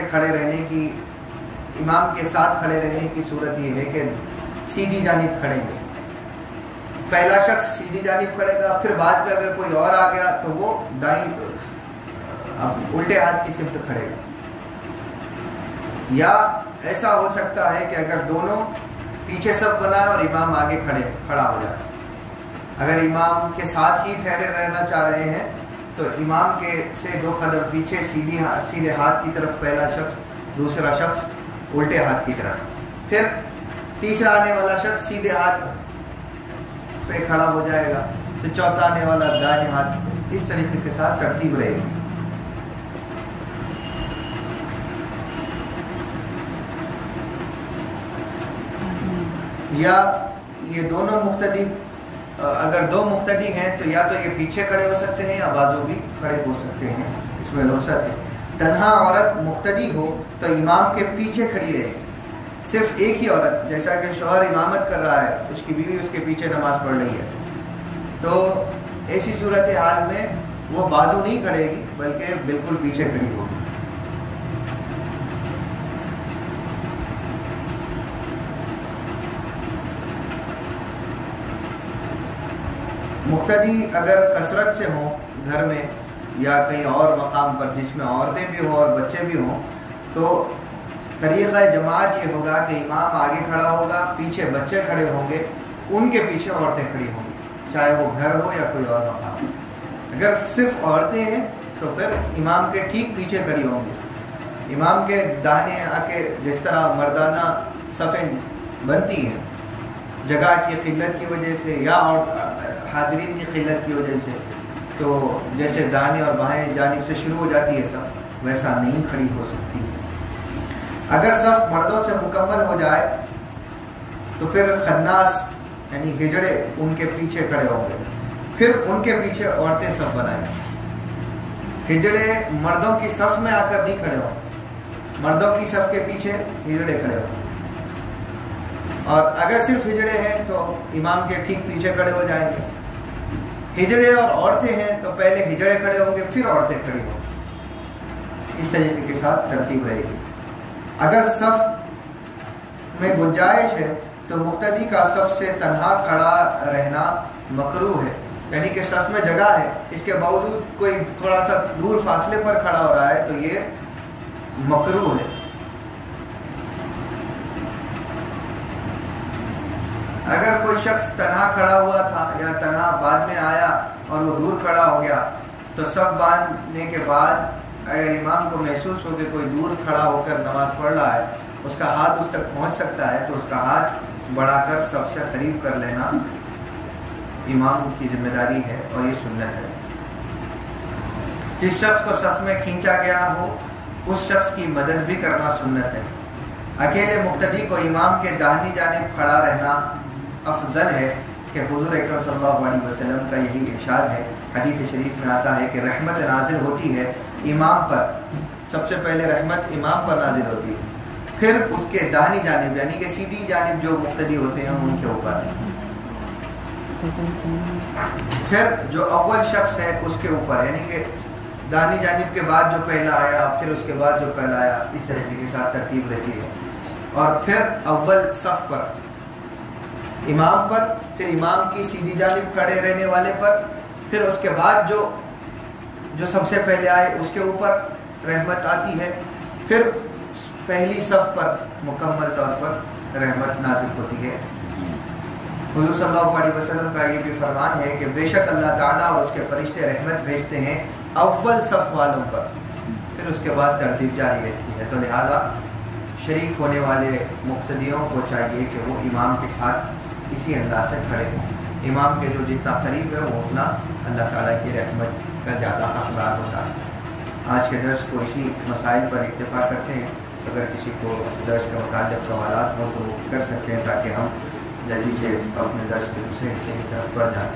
امام کے ساتھ کھڑے رہنے کی صورت یہ ہے کہ سیدھی جانب کھڑیں گے. پہلا شخص سیدھی جانب کھڑے گا, پھر بعد میں اگر کوئی اور آ گیا تو وہ دائیں الٹے ہاتھ کی سمت کھڑے گا. یا ایسا ہو سکتا ہے کہ اگر دونوں پیچھے سب بنا اور امام آگے کھڑا ہو جائے, اگر امام کے ساتھ ہی ٹھہرے رہنا چاہ رہے ہیں تو امام کے سے 2 قدم پیچھے سیدھے ہاتھ کی طرف پہلا شخص, دوسرا شخص الٹے ہاتھ کی طرف, پھر تیسرا آنے والا شخص سیدھے ہاتھ پہ کھڑا ہو جائے گا, پھر چوتھا آنے والا دائیں ہاتھ. اس طریقے کے ساتھ ترتیب رہے گی. یا یہ دونوں مقتدی, اگر 2 مقتدی ہیں تو یا تو یہ پیچھے کھڑے ہو سکتے ہیں یا بازو بھی کھڑے ہو سکتے ہیں, اس میں رخصت ہے. تنہا عورت مقتدی ہو تو امام کے پیچھے کھڑی رہے گی. صرف ایک ہی عورت, جیسا کہ شوہر امامت کر رہا ہے, اس کی بیوی اس کے پیچھے نماز پڑھ رہی ہے, تو ایسی صورتحال میں وہ بازو نہیں کھڑے گی بلکہ بالکل پیچھے کھڑی ہوگی۔ مقتدی اگر کثرت سے ہوں گھر میں یا کہیں اور مقام پر جس میں عورتیں بھی ہوں اور بچے بھی ہوں، تو طریقہ جماعت یہ ہوگا کہ امام آگے کھڑا ہوگا، پیچھے بچے کھڑے ہوں گے، ان کے پیچھے عورتیں کھڑی ہوں گی، چاہے وہ گھر ہو یا کوئی اور مقام۔ اگر صرف عورتیں ہیں تو پھر امام کے ٹھیک پیچھے کھڑی ہوں گی، امام کے داہنے آ کے جس طرح مردانہ صفیں بنتی ہیں جگہ کی قلت کی وجہ سے یا اور حاضرین کی قلت کی وجہ سے، تو جیسے داہنے اور بائیں جانب سے شروع ہو جاتی ہے صف، ویسا نہیں کھڑی ہو سکتی۔ اگر صف مردوں سے مکمل ہو جائے تو پھر خناس یعنی ہجڑے ان کے پیچھے کھڑے ہوں گے، پھر ان کے پیچھے عورتیں صف بنائیں گے۔ ہجڑے مردوں کی صف میں آ کر نہیں کھڑے ہوں، مردوں کی صف کے پیچھے ہجڑے کھڑے ہوں، اور اگر صرف ہجڑے ہیں تو امام کے ٹھیک پیچھے کھڑے ہو جائیں گے۔ ہجڑے اور عورتیں ہیں تو پہلے ہجڑے کھڑے ہوں گے پھر عورتیں کھڑی ہوں گی، اس طریقے کے ساتھ ترتیب رہے گی۔ اگر صف میں گنجائش ہے تو مقتدی کا صف سے تنہا کھڑا رہنا مکروہ ہے، یعنی کہ صف میں جگہ ہے، اس کے باوجود کوئی تھوڑا سا دور فاصلے پر کھڑا ہو رہا ہے تو یہ مکروہ ہے۔ اگر کوئی شخص تنہا کھڑا ہوا تھا یا تنہا بعد میں آیا اور وہ دور کھڑا ہو گیا تو صف باندھنے کے بعد اگر امام کو محسوس ہو کہ کوئی دور کھڑا ہو کر نماز پڑھ رہا ہے، اس کا ہاتھ اس تک پہنچ سکتا ہے، تو اس کا ہاتھ بڑھا کر صف سے قریب کر لینا امام کی ذمہ داری ہے اور یہ سنت ہے۔ جس شخص کو صف میں کھینچا گیا ہو اس شخص کی مدد بھی کرنا سنت ہے۔ اکیلے مقتدی کو امام کے داہنی جانب کھڑا رہنا افضل ہے کہ حضور اکرم صلی اللہ علیہ وسلم کا یہی ارشاد ہے، حدیث شریف میں آتا ہے کہ رحمت نازل ہوتی ہے امام پر، سب سے پہلے رحمت امام پر نازل ہوتی ہے، پھر اس کے داہنی جانب یعنی کہ سیدھی جانب جو مقتدی ہوتے ہیں ان کے اوپر، پھر جو اول شخص ہے اس کے اوپر، یعنی کہ داہنی جانب کے بعد جو پہلا آیا پھر اس کے بعد جو پہلا آیا، اس طریقے کے ساتھ ترتیب رہتی ہے، اور پھر اول صف پر امام پر، پھر امام کی سیدھی جانب کھڑے رہنے والے پر، پھر اس کے بعد جو سب سے پہلے آئے اس کے اوپر رحمت آتی ہے، پھر پہلی صف پر مکمل طور پر رحمت نازل ہوتی ہے۔ حضور صلی اللہ علیہ وسلم کا یہ بھی فرمان ہے کہ بے شک اللہ تعالیٰ اور اس کے فرشتے رحمت بھیجتے ہیں اول صف والوں پر، پھر اس کے بعد ترتیب جاری رہتی ہے۔ تو لہذا شریک ہونے والے مقتدیوں کو چاہیے کہ وہ امام کے ساتھ اسی انداز سے کھڑے ہوں، امام کے جو جتنا قریب ہے وہ اتنا اللہ تعالیٰ کی رحمت کا زیادہ حقدار ہوتا ہے۔ آج کے درس کو اسی مسائل پر اتفاق کرتے ہیں، اگر کسی کو درس کے متعلق سوالات ہوں تو وہ کر سکتے ہیں تاکہ ہم جلدی سے اپنے درس کے دوسرے حصے کی طرف بڑھ جائیں۔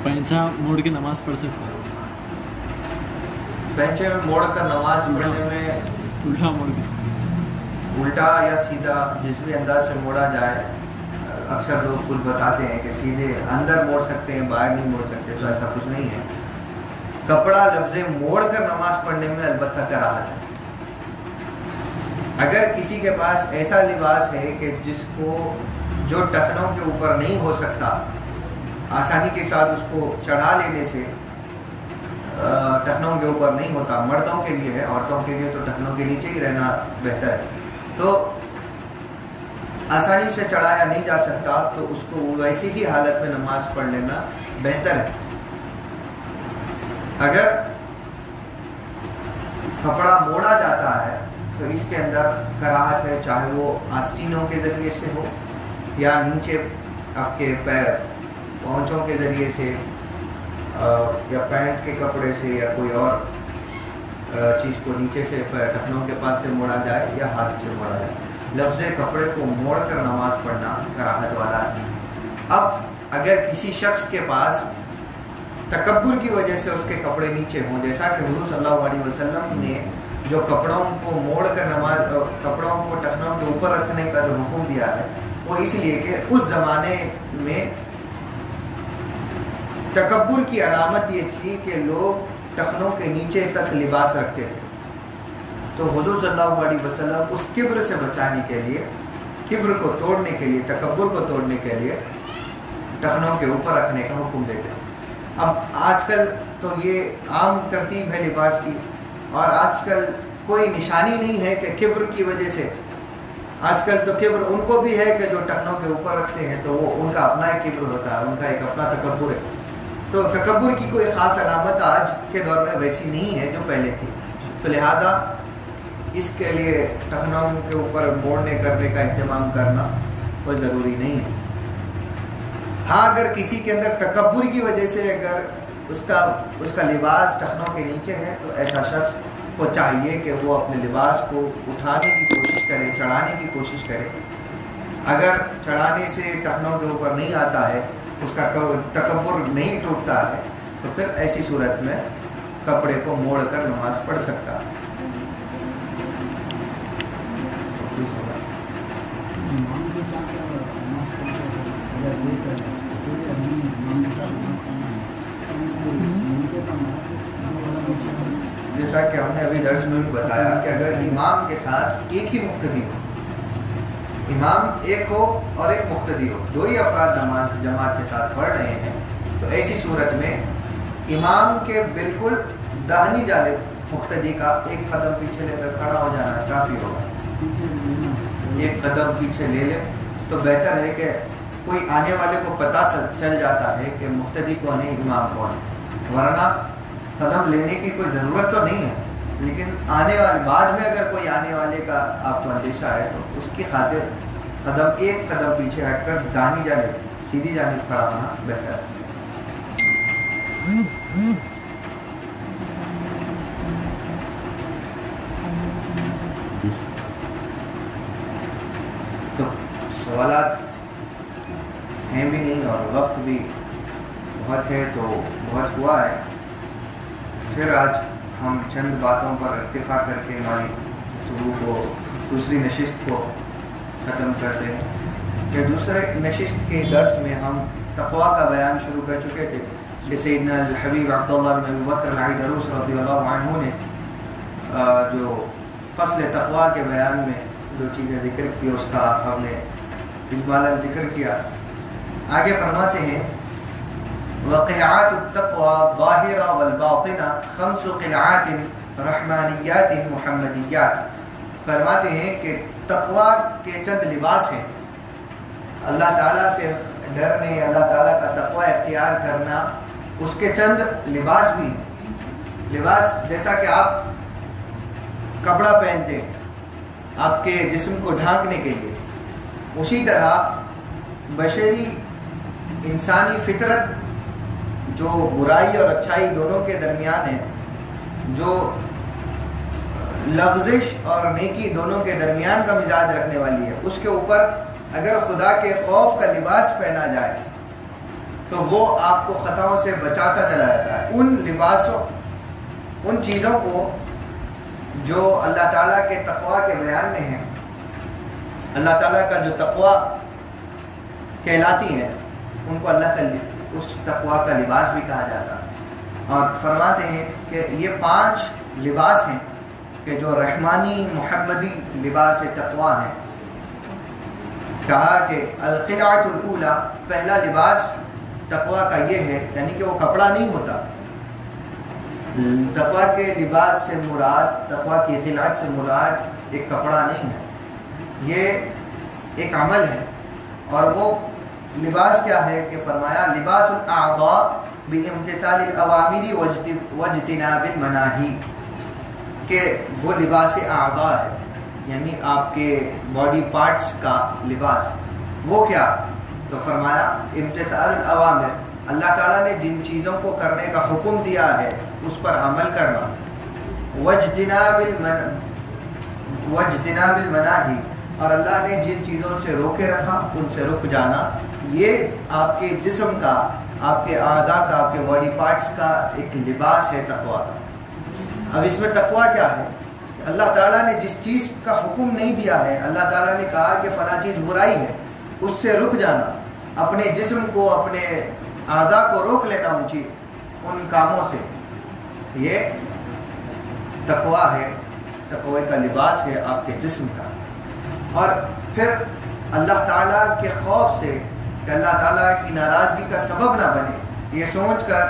پینچا موڑ کے نماز پڑھ سکتے ہیں؟ پینچے موڑ کر نماز پڑھنے میں الٹا موڑ کے، الٹا یا سیدھا جس بھی انداز سے موڑا جائے، اکثر لوگ خود بتاتے ہیں کہ سیدھے اندر موڑ سکتے ہیں باہر نہیں موڑ سکتے، تو ایسا کچھ نہیں ہے۔ کپڑا لفظ موڑ کر نماز پڑھنے میں البتہ کراہت ہے۔ اگر کسی کے پاس ایسا لباس ہے کہ جس کو جو ٹخنوں کے اوپر نہیں ہو سکتا، آسانی کے ساتھ اس کو چڑھا لینے سے ٹخنوں کے اوپر نہیں ہوتا، مردوں کے لیے ہے، عورتوں کے لیے تو ٹخنوں کے نیچے ہی رہنا بہتر ہے، تو آسانی سے چڑھایا نہیں جا سکتا تو اس کو ویسی ہی حالت میں نماز پڑھ لینا بہتر ہے۔ اگر کپڑا موڑا جاتا ہے تو اس کے اندر کراہت ہے، چاہے وہ آستینوں کے ذریعے سے ہو یا نیچے آپ کے پیر پہنچوں کے ذریعے سے یا پینٹ کے کپڑے سے یا کوئی اور چیز کو نیچے سے ٹخنوں کے پاس سے موڑا جائے یا ہاتھ سے موڑا جائے، لفظ کپڑے کو موڑ کر نماز پڑھنا کراہت والا ہے۔ اب اگر کسی شخص کے پاس تکبر کی وجہ سے اس کے کپڑے نیچے ہوں، جیسا کہ حضور صلی اللہ علیہ وسلم نے جو کپڑوں کو موڑ کر نماز، کپڑوں کو ٹخنوں کے اوپر رکھنے کا جو حکم دیا ہے وہ اس لیے کہ اس زمانے میں تکبر کی علامت یہ تھی کہ لوگ ٹخنوں کے نیچے تک لباس رکھتے تھے. تو حضور صلی اللہ علیہ وسلم اس کبر سے بچانے کے لیے، کبر کو توڑنے کے لیے، تکبر کو توڑنے کے لیے ٹخنوں کے اوپر رکھنے کا حکم دیتے ہیں. اب آج کل تو یہ عام ترتیب ہے لباس کی، اور آج کل کوئی نشانی نہیں ہے کہ کبر کی وجہ سے. آج کل تو کبر ان کو بھی ہے کہ جو ٹخنوں کے اوپر رکھتے ہیں، تو وہ ان کا اپنا ایک کبر ہوتا ہے، ان کا ایک اپنا تکبر ہے. تو تکبر کی کوئی خاص علامت آج کے دور میں ویسی نہیں ہے جو پہلے تھی. تو لہذا اس کے لیے ٹخنوں کے اوپر موڑنے کرنے کا اہتمام کرنا کوئی ضروری نہیں ہے. ہاں اگر کسی کے اندر تکبر کی وجہ سے اگر اس کا لباس ٹخنوں کے نیچے ہے، تو ایسا شخص کو چاہیے کہ وہ اپنے لباس کو اٹھانے کی کوشش کرے، چڑھانے کی کوشش کرے. اگر چڑھانے سے ٹخنوں کے اوپر نہیں آتا ہے، اس کا تکبر نہیں ٹوٹتا ہے، تو پھر ایسی صورت میں کپڑے کو موڑ کر نماز پڑھ سکتا ہے. جیسا کہ ہم نے ابھی درس میں بھی بتایا کہ اگر امام کے ساتھ ایک ہی مقتدی ہو، امام ایک ہو اور ایک مقتدی ہو، دو ہی افراد نماز جماعت کے ساتھ پڑھ رہے ہیں، تو ایسی صورت میں امام کے بالکل داہنی جانب مقتدی کا ایک قدم پیچھے لے کر کھڑا ہو جانا کافی ہوگا. ایک قدم پیچھے لے لے تو بہتر ہے کہ کوئی آنے والے کو پتہ چل جاتا ہے کہ مقتدی کون ہے، امام کون ہے. ورنہ قدم لینے کی کوئی ضرورت تو نہیں ہے، لیکن آنے والے بعد میں اگر کوئی آنے والے کا آپ کو اندیشہ ہے تو اس کی خاطر ایک قدم پیچھے ہٹ کر داہنی جانب، سیدھی جانب کھڑا ہونا بہتر ہے. تو سوالات ہیں بھی نہیں اور وقت بھی بہت ہے، تو بہت ہوا ہے. پھر آج ہم چند باتوں پر اتفاق کر کے ہماری گفتگو کو، دوسری نشست کو ختم کرتے ہیں. کہ دوسرے نشست کے درس میں ہم تقویٰ کا بیان شروع کر چکے تھے کہ سیدنا الحبیب عبداللہ بن ابی بکر العیدروس رضی اللہ عنہ نے جو فصل تقویٰ کے بیان میں جو چیزیں ذکر کی اس کا ہم نے اجمالاً ذکر کیا. آگے فرماتے ہیں وقلعات التقوى الظاهرة والباطنة 5 قلعات رحمانیات محمدیات. فرماتے ہیں کہ تقویٰ کے چند لباس ہیں. اللہ تعالیٰ سے ڈرنے، اللہ تعالیٰ کا تقویٰ اختیار کرنا، اس کے چند لباس بھی ہیں. لباس جیسا کہ آپ کپڑا پہنتے ہیں آپ کے جسم کو ڈھانکنے کے لیے، اسی طرح بشری انسانی فطرت جو برائی اور اچھائی دونوں کے درمیان ہے، جو لغزش اور نیکی دونوں کے درمیان کا مزاج رکھنے والی ہے، اس کے اوپر اگر خدا کے خوف کا لباس پہنا جائے تو وہ آپ کو خطاؤں سے بچاتا چلا جاتا ہے. ان لباسوں، ان چیزوں کو جو اللہ تعالیٰ کے تقویٰ کے بیان میں ہیں، اللہ تعالیٰ کا جو تقویٰ کہلاتی ہیں، ان کو اللہ کا اس تقویٰ کا لباس بھی کہا جاتا ہے. اور فرماتے ہیں کہ یہ 5 لباس ہیں کہ جو رحمانی محمدی لباس تقویٰ ہیں. کہا کہ القلعۃ الاولیٰ، پہلا لباس تقویٰ کا یہ ہے، یعنی کہ وہ کپڑا نہیں ہوتا. تقویٰ کے لباس سے مراد، تقویٰ کی خلعت سے مراد ایک کپڑا نہیں ہے، یہ ایک عمل ہے. اور وہ لباس کیا ہے کہ فرمایا لباس الاعضاء بامتثال الاوامر واجتناب المناہی، کہ وہ لباس اعضاء ہے، یعنی آپ کے باڈی پارٹس کا لباس. وہ کیا؟ تو فرمایا امتثال الاوامر، اللہ تعالیٰ نے جن چیزوں کو کرنے کا حکم دیا ہے اس پر عمل کرنا. واجتناب المناہی، اور اللہ نے جن چیزوں سے روکے رکھا ان سے رک جانا. یہ آپ کے جسم کا، آپ کے اعضاء کا، آپ کے باڈی پارٹس کا ایک لباس ہے تقویٰ کا. اب اس میں تقویٰ کیا ہے؟ اللہ تعالیٰ نے جس چیز کا حکم نہیں دیا ہے، اللہ تعالیٰ نے کہا کہ فلاں چیز برائی ہے، اس سے رک جانا، اپنے جسم کو، اپنے اعضاء کو روک لینا ان کاموں سے، یہ تقویٰ ہے، تقوی کا لباس ہے آپ کے جسم کا۔ اور پھر اللہ تعالیٰ کے خوف سے کہ اللہ تعالیٰ کی ناراضگی کا سبب نہ بنے، یہ سوچ کر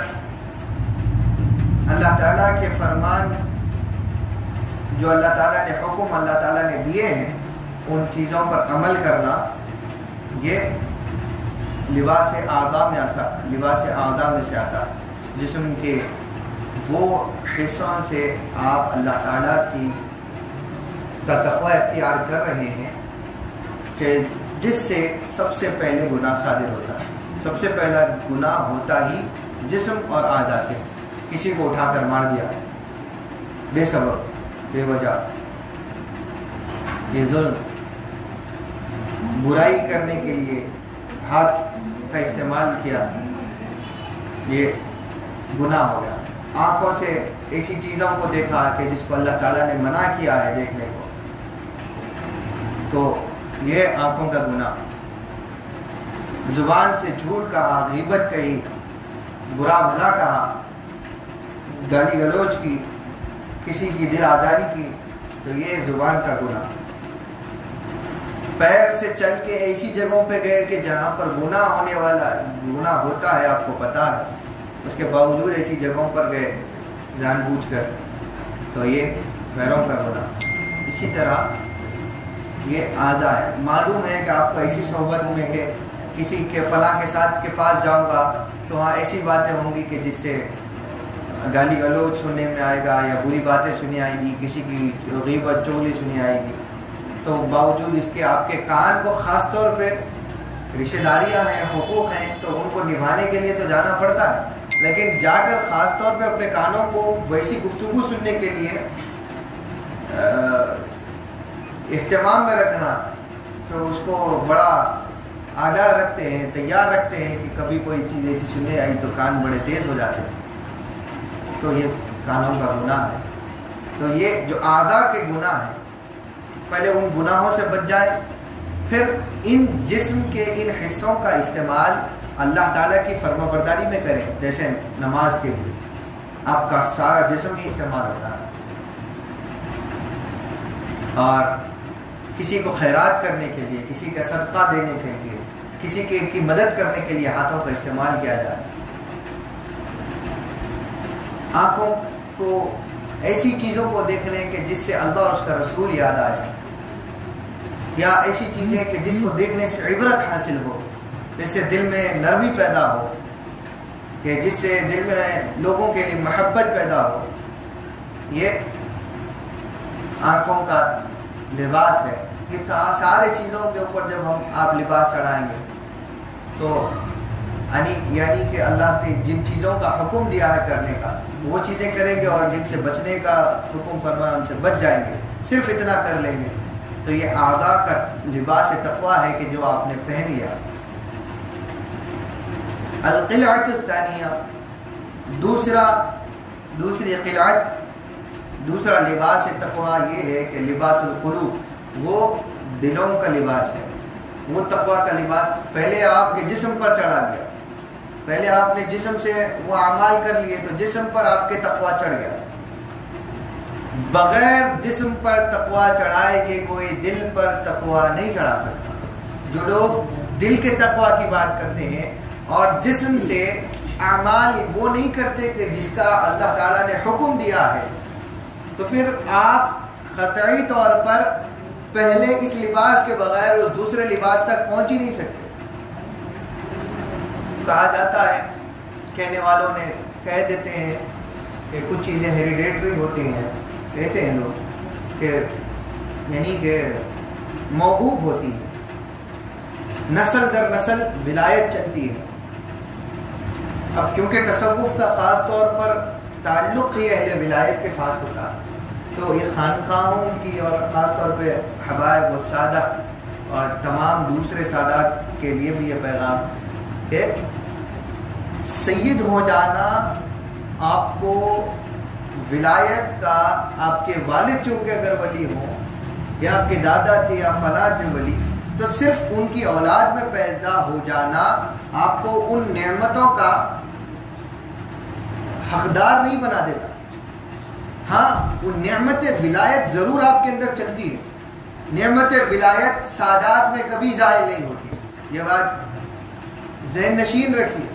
اللہ تعالیٰ کے فرمان جو اللہ تعالیٰ نے حکم اللہ تعالیٰ نے دیے ہیں ان چیزوں پر عمل کرنا، یہ لباس اعضاء میں سے آتا ہے۔ جسم کے وہ حصوں سے آپ اللہ تعالیٰ کا تقوی اختیار کر رہے ہیں کہ جس سے سب سے پہلے گناہ صادر ہوتا ہے۔ سب سے پہلا گناہ ہوتا ہی جسم اور اعضاء سے۔ کسی کو اٹھا کر مار دیا بے سبب بے وجہ، یہ ظلم، برائی کرنے کے لیے ہاتھ کا استعمال کیا، یہ گناہ ہو گیا۔ آنکھوں سے ایسی چیزوں کو دیکھا کہ جس کو اللہ تعالیٰ نے منع کیا ہے دیکھنے کو، تو یہ آنکھوں کا گناہ۔ زبان سے جھوٹ کہا، غیبت کہی، برا بھلا کہا، گالی گلوچ کی، کسی کی دل آزاری کی، تو یہ زبان کا گناہ۔ پیر سے چل کے ایسی جگہوں پہ گئے کہ جہاں پر گناہ ہوتا ہے، آپ کو پتا ہے، اس کے باوجود ایسی جگہوں پر گئے جان بوجھ کر، تو یہ پیروں کا گناہ۔ اسی طرح یہ اعضاء ہے۔ معلوم ہے کہ آپ کو ایسی صحبت میں کہ کسی کے فلاں کے ساتھ کے پاس جاؤں گا تو وہاں ایسی باتیں ہوں گی کہ جس سے گالی گلوچ سننے میں آئے گا یا بری باتیں سنی آئیں گی، کسی کی غیبت چغلی سنی آئے گی، تو باوجود اس کے آپ کے کان کو خاص طور پہ رشتہ داریاں ہیں، حقوق ہیں، تو ان کو نبھانے کے لیے تو جانا پڑتا ہے، لیکن جا کر خاص طور پہ اپنے کانوں کو ویسی گفتگو سننے کے لیے اہتمام میں رکھنا، تو اس کو بڑا آگاہ رکھتے ہیں، تیار رکھتے ہیں کہ کبھی کوئی چیز ایسی سننے آئی تو کان بڑے تیز ہو جاتے ہیں، تو یہ کانوں کا گناہ ہے۔ تو یہ جو اعضاء کے گناہ ہیں، پہلے ان گناہوں سے بچ جائے، پھر ان جسم کے ان حصوں کا استعمال اللہ تعالیٰ کی فرما برداری میں کریں۔ جیسے نماز کے لیے آپ کا سارا جسم ہی استعمال ہوتا ہے، اور کسی کو خیرات کرنے کے لیے، کسی کا صدقہ دینے کے لیے، کسی کی مدد کرنے کے لیے ہاتھوں کا استعمال کیا جائے۔ آنکھوں کو ایسی چیزوں کو دیکھنے کہ جس سے اللہ اور اس کا رسول یاد آئے، یا ایسی چیزیں کہ جس کو دیکھنے سے عبرت حاصل ہو، جس سے دل میں نرمی پیدا ہو، کہ جس سے دل میں لوگوں کے لیے محبت پیدا ہو، یہ آنکھوں کا لباس ہے۔ یہ سارے چیزوں کے اوپر جب آپ لباس چڑھائیں گے تو یعنی کہ اللہ نے جن چیزوں کا حکم دیا ہے کرنے کا وہ چیزیں کریں گے، اور جن سے بچنے کا حکم فرمایا ان سے بچ جائیں گے، صرف اتنا کر لیں گے، تو یہ اعضاء کا لباس تقویٰ ہے کہ جو آپ نے پہن لیا۔ القلعۃ الثانیہ، دوسری قلعت، دوسرا لباس تقویٰ یہ ہے کہ لباس القلوب، وہ دلوں کا لباس ہے، وہ تقویٰ کا لباس پہلے آپ کے جسم پر چڑھا دیا، پہلے آپ نے جسم سے وہ اعمال کر لیے تو جسم پر آپ کے تقویٰ چڑھ گیا۔ بغیر جسم پر تقویٰ چڑھائے کہ کوئی دل پر تقویٰ نہیں چڑھا سکتا۔ جو لوگ دل کے تقویٰ کی بات کرتے ہیں اور جسم سے اعمال وہ نہیں کرتے کہ جس کا اللہ تعالیٰ نے حکم دیا ہے، تو پھر آپ قطعی طور پر پہلے اس لباس کے بغیر اس دوسرے لباس تک پہنچ ہی نہیں سکتے۔ کہا جاتا ہے، کہنے والوں نے کہہ دیتے ہیں کہ کچھ چیزیں ہیریڈیٹری ہوتی ہیں، کہتے ہیں لوگ کہ یعنی کہ موہوب ہوتی ہے، نسل در نسل ولایت چلتی ہے۔ اب کیونکہ تصوف کا خاص طور پر تعلق ہی اہل ولایت کے ساتھ ہوتا ہے، تو یہ خانقاہوں کی اور خاص طور پہ حبائب و سادہ اور تمام دوسرے سادات کے لیے بھی یہ پیغام کہ سید ہو جانا آپ کو ولایت کا، آپ کے والد چونکہ اگر ولی ہوں یا آپ کے دادا تھے یا فلاں تھے ولی، تو صرف ان کی اولاد میں پیدا ہو جانا آپ کو ان نعمتوں کا حقدار نہیں بنا دیتا. ہاں وہ نعمت ولایت ضرور آپ کے اندر چلتی ہے. نعمت ولایت سادات میں کبھی ضائع نہیں ہوتی. یہ بات ذہن نشین رکھیے.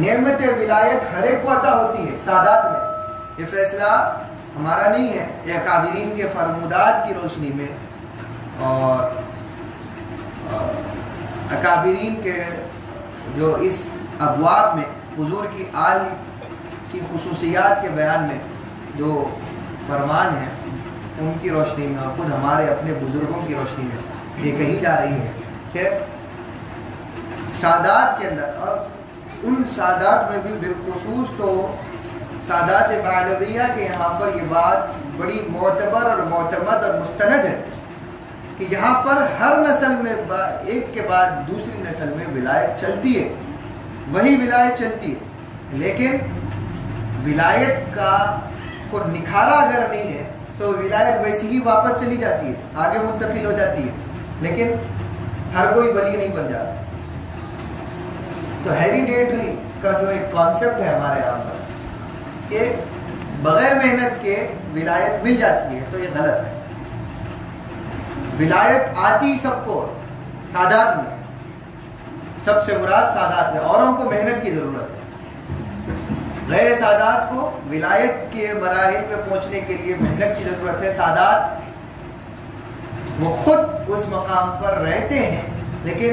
نعمت ولایت ہر ایک کو عطا ہوتی ہے سادات میں. یہ فیصلہ ہمارا نہیں ہے، یہ اکابرین کے فرمودات کی روشنی میں اور اکابرین کے جو اس ابواب میں حضور کی آل کی خصوصیات کے بیان میں جو فرمان ہیں ان کی روشنی میں اور خود ہمارے اپنے بزرگوں کی روشنی میں یہ کہی جا رہی ہے کہ سادات کے اندر، اور ان سادات میں بھی بالخصوص تو سادات بعلویہ کے یہاں پر یہ بات بڑی معتبر اور معتمد اور مستند ہے کہ یہاں پر ہر نسل میں ایک کے بعد دوسری نسل میں ولایت چلتی ہے، وہی ولایت چلتی ہے، لیکن ولایت کا کو نکھارا اگر نہیں ہے تو ولایت ویسی ہی واپس چلی جاتی ہے، آگے منتقل ہو جاتی ہے، لیکن ہر کوئی ولی نہیں بن جاتا. تو ہیریڈیٹری کا جو ایک کانسیپٹ ہے ہمارے یہاں پر کہ بغیر محنت کے ولایت مل جاتی ہے، تو یہ غلط ہے. ولایت آتی سب کو سادات میں، سب سے مراد سادات میں. اوروں کو محنت کی ضرورت ہے، غیر سادات کو ولایت کے مراحل پہ پہنچنے کے لیے محنت کی ضرورت ہے. سادات وہ خود اس مقام پر رہتے ہیں، لیکن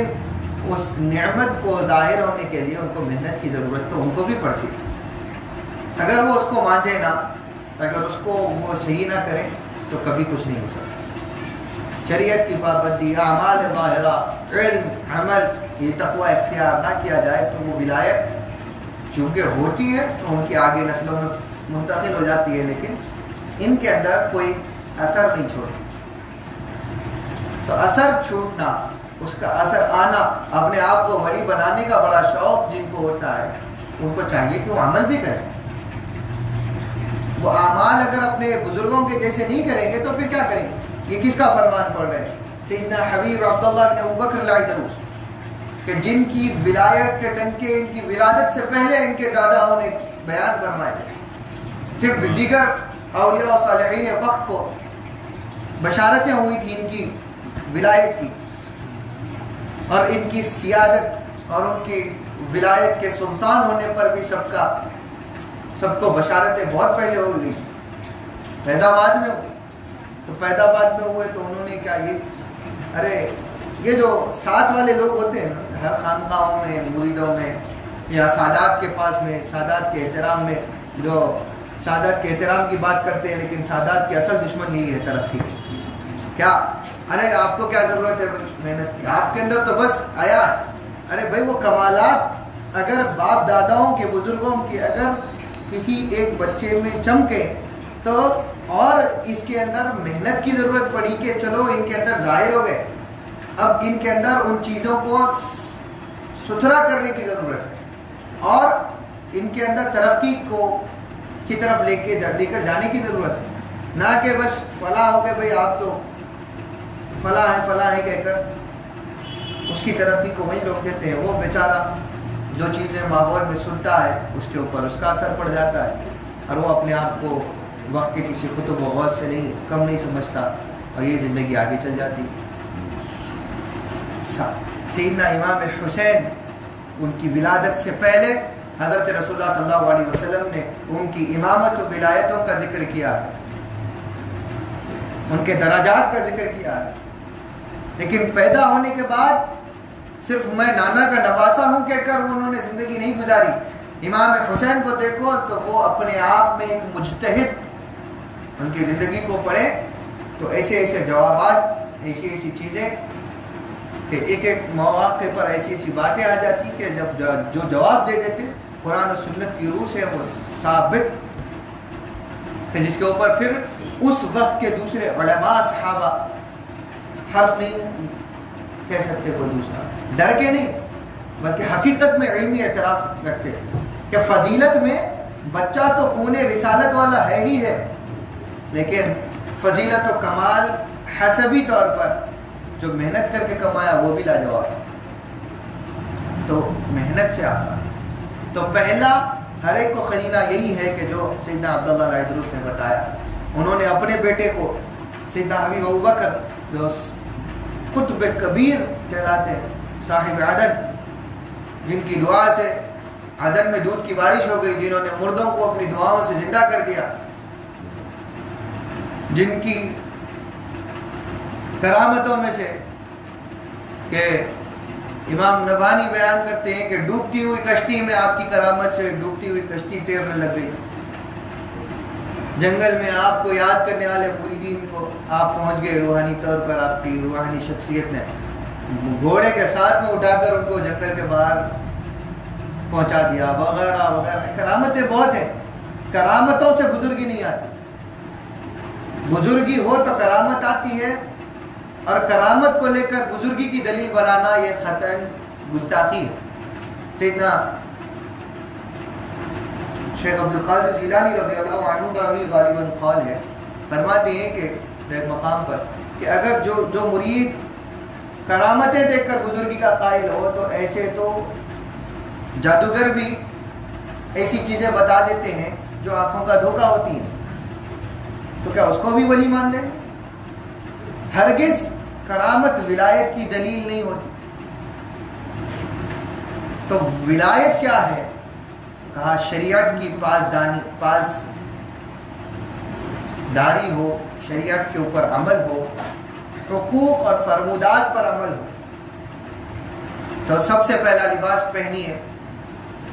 اس نعمت کو ظاہر ہونے کے لیے ان کو محنت کی ضرورت تو ان کو بھی پڑتی ہے. اگر وہ اس کو مانچے نہ، اگر اس کو وہ صحیح نہ کریں تو کبھی کچھ نہیں ہو سکتا. شریعت کی پابندی، اعمال ظاہرہ، علم، عمل، یہ تقوی اختیار نہ کیا جائے تو وہ ولایت چونکہ ہوتی ہے تو ان کی آگے نسلوں میں منتقل ہو جاتی ہے، لیکن ان کے اندر کوئی اثر نہیں چھوڑتی. تو اثر چھوٹنا، اس کا اثر آنا، اپنے آپ کو ولی بنانے کا بڑا شوق جن کو ہوتا ہے ان کو چاہیے کہ وہ عمل بھی کریں. وہ اعمال اگر اپنے بزرگوں کے جیسے نہیں کریں گے تو پھر کیا کریں گے؟ یہ کس کا فرمان پڑھ رہے ہیں؟ سیدنا حبیب عبداللہ بن ابوبکر العیدروس، کہ جن کی ولایت کے ٹنکے ان کی ولادت سے پہلے ان کے داداؤں نے بیان فرمائے تھے. صرف دیگر اولیاء و صالحین وقت کو بشارتیں ہوئی تھی ان کی ولایت کی اور ان کی سیادت اور ان کی ولایت کے سلطان ہونے پر بھی سب کو بشارتیں بہت پہلے ہو گئی. پیدا بعد میں تو پیدا بعد میں ہوئے تو انہوں نے کیا یہ جو ساتھ والے لوگ ہوتے ہیں نا ہر خانقاہوں میں، مریدوں میں یا سادات کے پاس میں، سادات کے احترام میں، جو سادات کے احترام کی بات کرتے ہیں لیکن سادات کی اصل دشمن یہی ہے ترقی کی. کیا آپ کو کیا ضرورت ہے محنت کی؟ آپ کے اندر تو بس آیا بھائی وہ کمالات اگر باپ داداؤں کے بزرگوں کے اگر کسی ایک بچے میں چمکے تو اور اس کے اندر محنت کی ضرورت پڑی کہ چلو ان کے اندر ظاہر ہو گئے، اب ان کے اندر ان چیزوں کو ستھرا کرنے کی ضرورت ہے اور ان کے اندر ترقی کی طرف لے کر جانے کی ضرورت ہے. نہ کہ بس فلاں ہو گئے بھائی آپ تو فلاں ہے کہہ کر اس کی ترقی کو وہیں روک دیتے ہیں. وہ بیچارہ جو چیزیں ماحول میں سنتا ہے اس کے اوپر اس کا اثر پڑ جاتا ہے اور وہ اپنے آپ کو وقت کے کسی خطب و غوث سے کم نہیں سمجھتا اور یہ زندگی آگے چل جاتی. سیدنا امام حسین ان کی ولادت سے پہلے حضرت رسول اللہ صلی اللہ علیہ وسلم نے ان کی امامت و ولایتوں کا ذکر کیا ہے، ان کے درجات کا ذکر کیا ہے، لیکن پیدا ہونے کے بعد صرف میں نانا کا نواسا ہوں کہہ کر انہوں نے زندگی نہیں گزاری. امام حسین کو دیکھو تو وہ اپنے آپ میں ایک مجتہد، ان کی زندگی کو پڑھے تو ایسے جوابات، ایسی چیزیں کہ ایک مواقع پر ایسی باتیں آ جاتی کہ جب جو جواب دے دیتے قرآن و سنت کی روح سے وہ ثابت کہ جس کے اوپر پھر اس وقت کے دوسرے علماء صحابہ حرف نہیں کہہ سکتے کوئی دوسرا، ڈر کے نہیں بلکہ حقیقت میں علمی اعتراف رکھتے کہ فضیلت میں بچہ تو خون رسالت والا ہے ہی ہے، لیکن فضیلت و کمال حسبی طور پر جو محنت کر کے کمایا وہ بھی لاجواب ہے. تو محنت سے آتا. تو پہلا ہر ایک کو خزینہ یہی ہے کہ جو سیدنا عبداللہ لائدروس نے بتایا. انہوں نے اپنے بیٹے کو سیدنا حبیب ابوبکر جو قطب کبیر کہلاتے ہیں, صاحب عدن, جن کی دعا سے عدن میں دودھ کی بارش ہو گئی, جنہوں نے مردوں کو اپنی دعاؤں سے زندہ کر دیا, جن کی کرامتوں میں سے کہ امام نبھانی بیان کرتے ہیں کہ ڈوبتی ہوئی کشتی میں آپ کی کرامت سے ڈوبتی ہوئی کشتی تیرنے لگ گئی. جنگل میں آپ کو یاد کرنے والے مریدین کو آپ پہنچ گئے, روحانی طور پر آپ کی روحانی شخصیت نے گھوڑے کے ساتھ میں اٹھا کر ان کو جنگل کے باہر پہنچا دیا, وغیرہ وغیرہ. کرامتیں بہت ہیں. کرامتوں سے بزرگی نہیں آتی. بزرگی ہو تو کرامت آتی ہے, اور کرامت کو لے کر بزرگی کی دلیل بنانا یہ خطاً گستاخی ہے. سیدنا شیخ عبد القادر جیلانی رضی اللہ عنہ کا بھی غالباً قول ہے, فرماتے ہیں کہ ایک مقام پر کہ اگر جو مرید کرامتیں دیکھ کر بزرگی کا قائل ہو تو ایسے تو جادوگر بھی ایسی چیزیں بتا دیتے ہیں جو آنکھوں کا دھوکہ ہوتی ہیں, تو کیا اس کو بھی ولی مان لیں؟ ہرگز کرامت ولایت کی دلیل نہیں ہوتی. تو ولایت کیا ہے؟ کہا شریعت کی پاسداری ہو, شریعت کے اوپر عمل ہو, حقوق اور فرمودات پر عمل ہو. تو سب سے پہلا لباس پہنیے,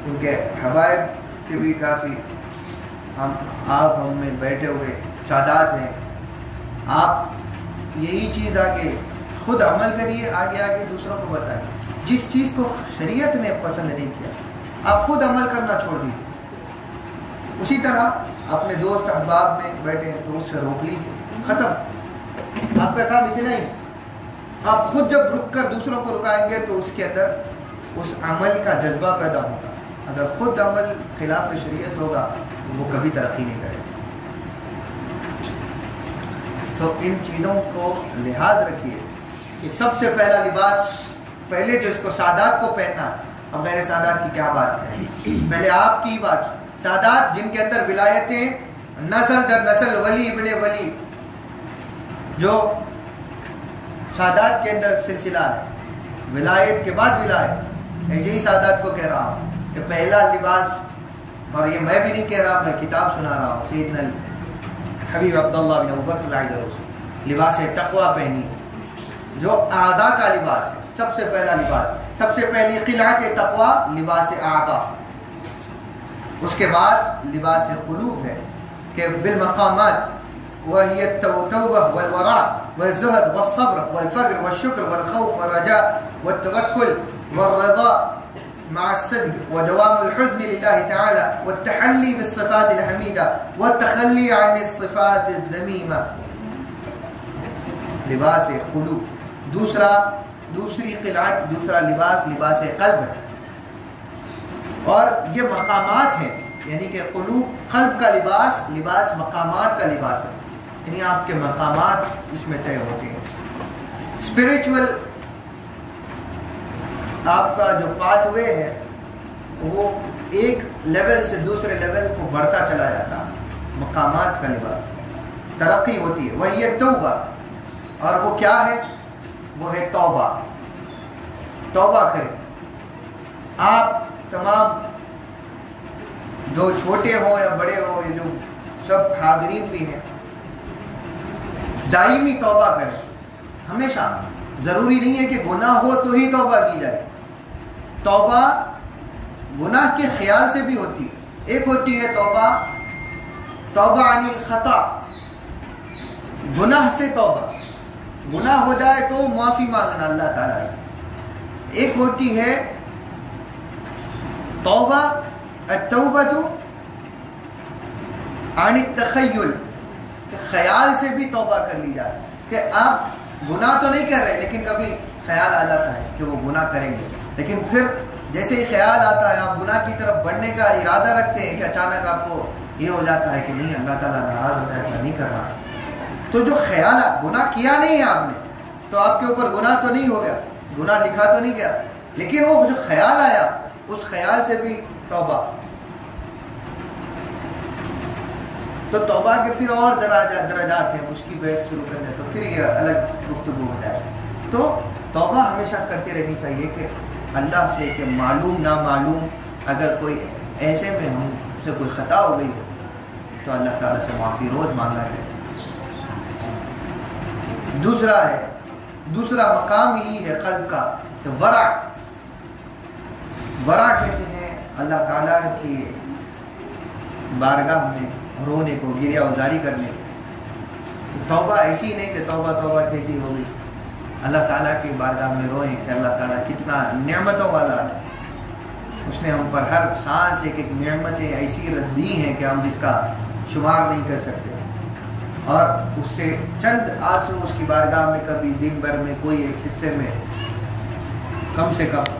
کیونکہ حبائب کے بھی کافی آپ ہم میں بیٹھے ہوئے سادات ہیں. آپ یہی چیز آگے خود عمل کریے, آگے آگے دوسروں کو بتائیے. جس چیز کو شریعت نے پسند نہیں کیا آپ خود عمل کرنا چھوڑ دیجیے. اسی طرح اپنے دوست احباب میں بیٹھے ہیں تو اس سے روک لیجیے, ختم. آپ کا کام اتنا ہی. آپ خود جب رک کر دوسروں کو رکائیں گے تو اس کے اندر اس عمل کا جذبہ پیدا ہوگا. اگر خود عمل خلاف شریعت ہوگا تو وہ کبھی ترقی نہیں کرے گا. تو ان چیزوں کو لحاظ رکھیے کہ سب سے پہلا لباس پہلے جو اس کو سادات کو پہننا. اب غیر سادات کی کیا بات ہے, پہلے آپ کی بات. سادات جن کے اندر ولایتیں نسل در نسل, ولی ابن ولی, جو سادات کے اندر سلسلہ ہے, ولایت کے بعد ولایت. ایسے ہی سادات کو کہہ رہا ہوں کہ پہلا لباس, اور یہ میں بھی نہیں کہہ رہا, میں کتاب سنا رہا ہوں, سیدنا حبیب عبداللہ بن ابوبکر لائدروس, لباس تقویٰ پہنی, جو اعضاء کا لباس ہے. سب سے پہلا لباس, سب سے پہلی قلعت تقویٰ لباس اعضاء. اس کے بعد لباس قلوب ہے کہ بالمقامات وهي التوبة والوراء والزهد والصبر والفقر والشكر والخوف والرجاء والتوكل والرضا مع الصدق ودوام الحزن لله تعالى والتحلي بالصفات الحميدة والتخلي عن الصفات الذميمة. لباس قلوب. دوسری قلعت, دوسرا لباس لباس قلب ہے. اور یہ مقامات ہیں, یعنی کہ قلوب, قلب کا لباس, لباس مقامات کا لباس ہے, یعنی آپ کے مقامات اس میں طے ہوتے ہیں. اسپرچول آپ کا جو پاتھ وے ہے وہ ایک لیول سے دوسرے لیول کو بڑھتا چلا جاتا ہے. مقامات کا لباس, ترقی ہوتی ہے. وہی ہے توبہ, اور وہ کیا ہے؟ وہ ہے توبہ. توبہ کریں. آپ تمام جو چھوٹے ہوں یا بڑے ہوں, یہ جو سب حاضرین بھی ہیں, دائمی توبہ کریں ہمیشہ. ضروری نہیں ہے کہ گناہ ہو تو ہی توبہ کی جائے. توبہ گناہ کے خیال سے بھی ہوتی ہے. ایک ہوتی ہے توبہ عن الخطا, گناہ سے توبہ, گناہ ہو جائے تو معافی مانگنا اللہ تعالیٰ سے. ایک ہوتی ہے توبہ التوبۃ عن التخیل, کہ خیال سے بھی توبہ کر لی جائے کہ آپ گناہ تو نہیں کر رہے لیکن کبھی خیال آ جاتا ہے کہ وہ گناہ کریں گے, لیکن پھر جیسے ہی خیال آتا ہے آپ گناہ کی طرف بڑھنے کا ارادہ رکھتے ہیں کہ اچانک آپ کو یہ ہو جاتا ہے کہ نہیں اللہ تعالیٰ ناراض ہو جائے گا, نہیں کر رہا. تو جو خیال, گناہ کیا نہیں ہے آپ نے تو آپ کے اوپر گناہ تو نہیں ہو گیا, گناہ لکھا تو نہیں گیا, لیکن وہ جو خیال آیا اس خیال سے بھی توبہ. تو توبہ کے پھر اور درجات ہیں, اس کی بحث شروع کرنے تو پھر یہ الگ گفتگو ہو جائے. تو توبہ ہمیشہ کرتے رہنی چاہیے کہ اللہ سے کہ معلوم نامعلوم اگر کوئی ایسے میں ہم سے کوئی خطا ہو گئی ہو تو اللہ تعالیٰ سے معافی روز مانگنا ہے. دوسرا مقام یہی ہے قلب کا کہ ورع کہتے ہیں اللہ تعالیٰ کی بارگاہ میں رونے کو, گریہ ازاری کرنے کو. تو توبہ ایسی نہیں کہ توبہ کہتی ہو گئی, اللہ تعالیٰ کی بارگاہ میں روئیں کہ اللہ تعالیٰ کتنا نعمتوں والا ہے, اس نے ہم پر ہر سانس ایک نعمتیں ایسی دی ہیں کہ ہم جس کا شمار نہیں کر سکتے, اور اس سے چند آنسو اس کی بارگاہ میں کبھی دن بھر میں کوئی ایک حصے میں کم سے کم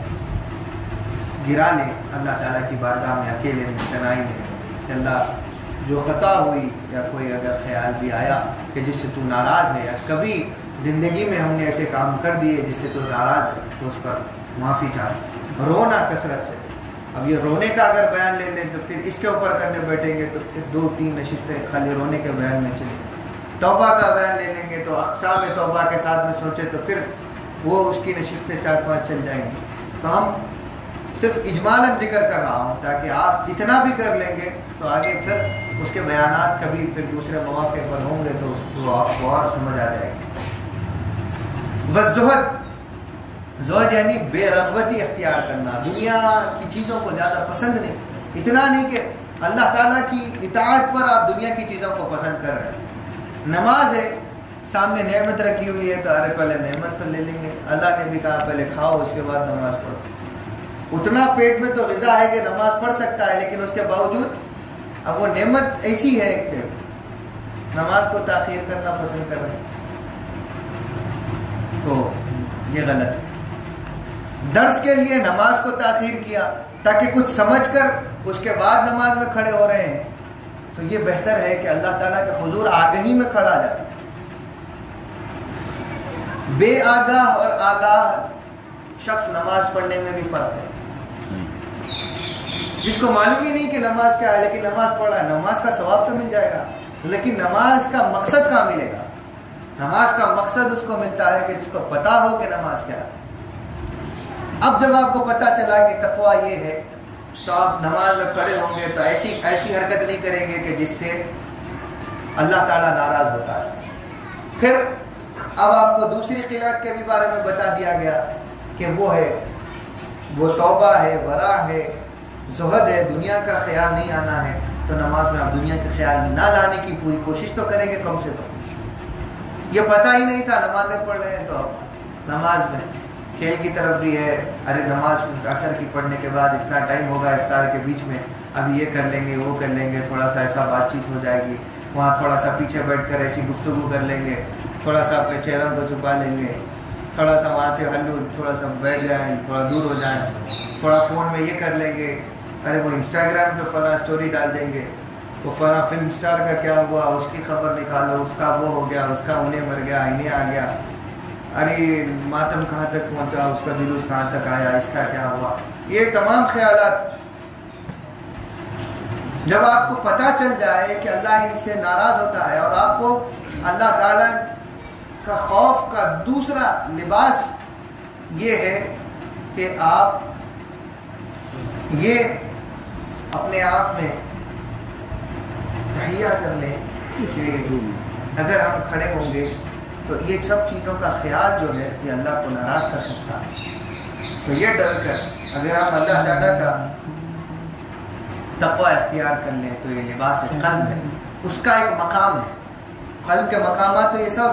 گرا لیں اللہ تعالیٰ کی بارگاہ میں اکیلے میں تنہائی میں کہ اللہ جو خطا ہوئی یا کوئی اگر خیال بھی آیا کہ جس سے تو ناراض ہے, یا کبھی زندگی میں ہم نے ایسے کام کر دیے جس سے تو ناراض ہے, تو اس پر معافی چاہے. رونا کثرت سے. اب یہ رونے کا اگر بیان لے لیں تو پھر اس کے اوپر کرنے بیٹھیں گے تو پھر 2-3 نشستیں خالی رونے کے بیان میں چلیں. توبہ کا بیان لے لیں گے تو اقسام توبہ کے ساتھ میں سوچیں تو پھر وہ اس کی نشستیں 4-5 چل جائیں گی. تو ہم صرف اجمالاً ذکر کر رہا ہوں تاکہ آپ اتنا بھی کر لیں گے تو آگے پھر اس کے بیانات کبھی پھر دوسرے مواقع پر ہوں گے تو اس کو آپ کو اور سمجھ آ جائے گی. زہد یعنی بے رغبتی اختیار کرنا, دنیا کی چیزوں کو زیادہ پسند نہیں, اتنا نہیں کہ اللہ تعالیٰ کی اطاعت پر آپ دنیا کی چیزوں کو پسند کر رہے ہیں. نماز ہے, سامنے نعمت رکھی ہوئی ہے تو ارے پہلے نعمت تو لے لیں گے, اللہ نے بھی کہا پہلے کھاؤ اس کے بعد نماز پڑھو. اتنا پیٹ میں تو غذا ہے کہ نماز پڑھ سکتا ہے, لیکن اس کے باوجود اب وہ نعمت ایسی ہے کہ نماز کو تاخیر کرنا پسند کر رہے ہیں, تو یہ غلط ہے. درس کے لیے نماز کو تاخیر کیا تاکہ کچھ سمجھ کر اس کے بعد نماز میں کھڑے ہو رہے ہیں, تو یہ بہتر ہے کہ اللہ تعالیٰ کے حضور آگہی میں کھڑا جائے. بے آگاہ اور آگاہ شخص نماز پڑھنے میں بھی فرق ہے. جس کو معلوم ہی نہیں کہ نماز کیا ہے لیکن نماز پڑھ رہا ہے, نماز کا ثواب تو مل جائے گا, لیکن نماز کا مقصد کہاں ملے گا؟ نماز کا مقصد اس کو ملتا ہے کہ جس کو پتا ہو کہ نماز کیا ہے. اب جب آپ کو پتا چلا کہ تقویٰ یہ ہے تو آپ نماز میں کھڑے ہوں گے تو ایسی حرکت نہیں کریں گے کہ جس سے اللہ تعالیٰ ناراض ہوتا ہے. پھر اب آپ کو دوسری قلت کے بھی بارے میں بتا دیا گیا کہ وہ توبہ ہے, ورع ہے, زہد ہے, دنیا کا خیال نہیں آنا ہے. تو نماز میں آپ دنیا کے خیال نہ لانے کی پوری کوشش تو کریں گے کم سے کم. یہ پتہ ہی نہیں تھا نمازیں پڑھ رہے ہیں تو اب نماز میں کھیل کی طرف بھی ہے, ارے نماز عصر کی پڑھنے کے بعد اتنا ٹائم ہوگا افطار کے بیچ میں, اب یہ کر لیں گے وہ کر لیں گے, تھوڑا سا ایسا بات چیت ہو جائے گی, وہاں تھوڑا سا پیچھے بیٹھ کر ایسی گفتگو کر لیں گے, تھوڑا سا اپنے چہروں کو چھپا لیں گے, تھوڑا سا وہاں سے تھوڑا سا بیٹھ جائیں, تھوڑا دور ہو جائیں, تھوڑا فون میں یہ کر لیں گے, ارے وہ انسٹاگرام پہ فلاں اسٹوری ڈال دیں گے تو فلاں فلم اسٹار کا کیا ہوا, اس کی خبر نکالو, اس کا وہ ہو گیا, اس کا انہیں مر گیا, انہیں آ گیا, ارے ماتم کہاں تک پہنچا, اس کا جلوس کہاں تک آیا, اس کا کیا ہوا. یہ تمام خیالات جب آپ کو پتہ چل جائے کہ اللہ ان سے ناراض ہوتا ہے, اور آپ کو اللہ تعالیٰ کا خوف کا دوسرا لباس یہ ہے کہ آپ یہ اپنے آپ میں تحیہ کر لیں کہ اگر ہم کھڑے ہوں گے تو یہ سب چیزوں کا خیال جو ہے یہ اللہ کو ناراض کر سکتا ہے. تو یہ ڈر کر اگر ہم اللہ تعالیٰ کا تقوی اختیار کر لیں تو یہ لباس قلب ہے, اس کا ایک مقام ہے. قلب کے مقامات تو یہ سب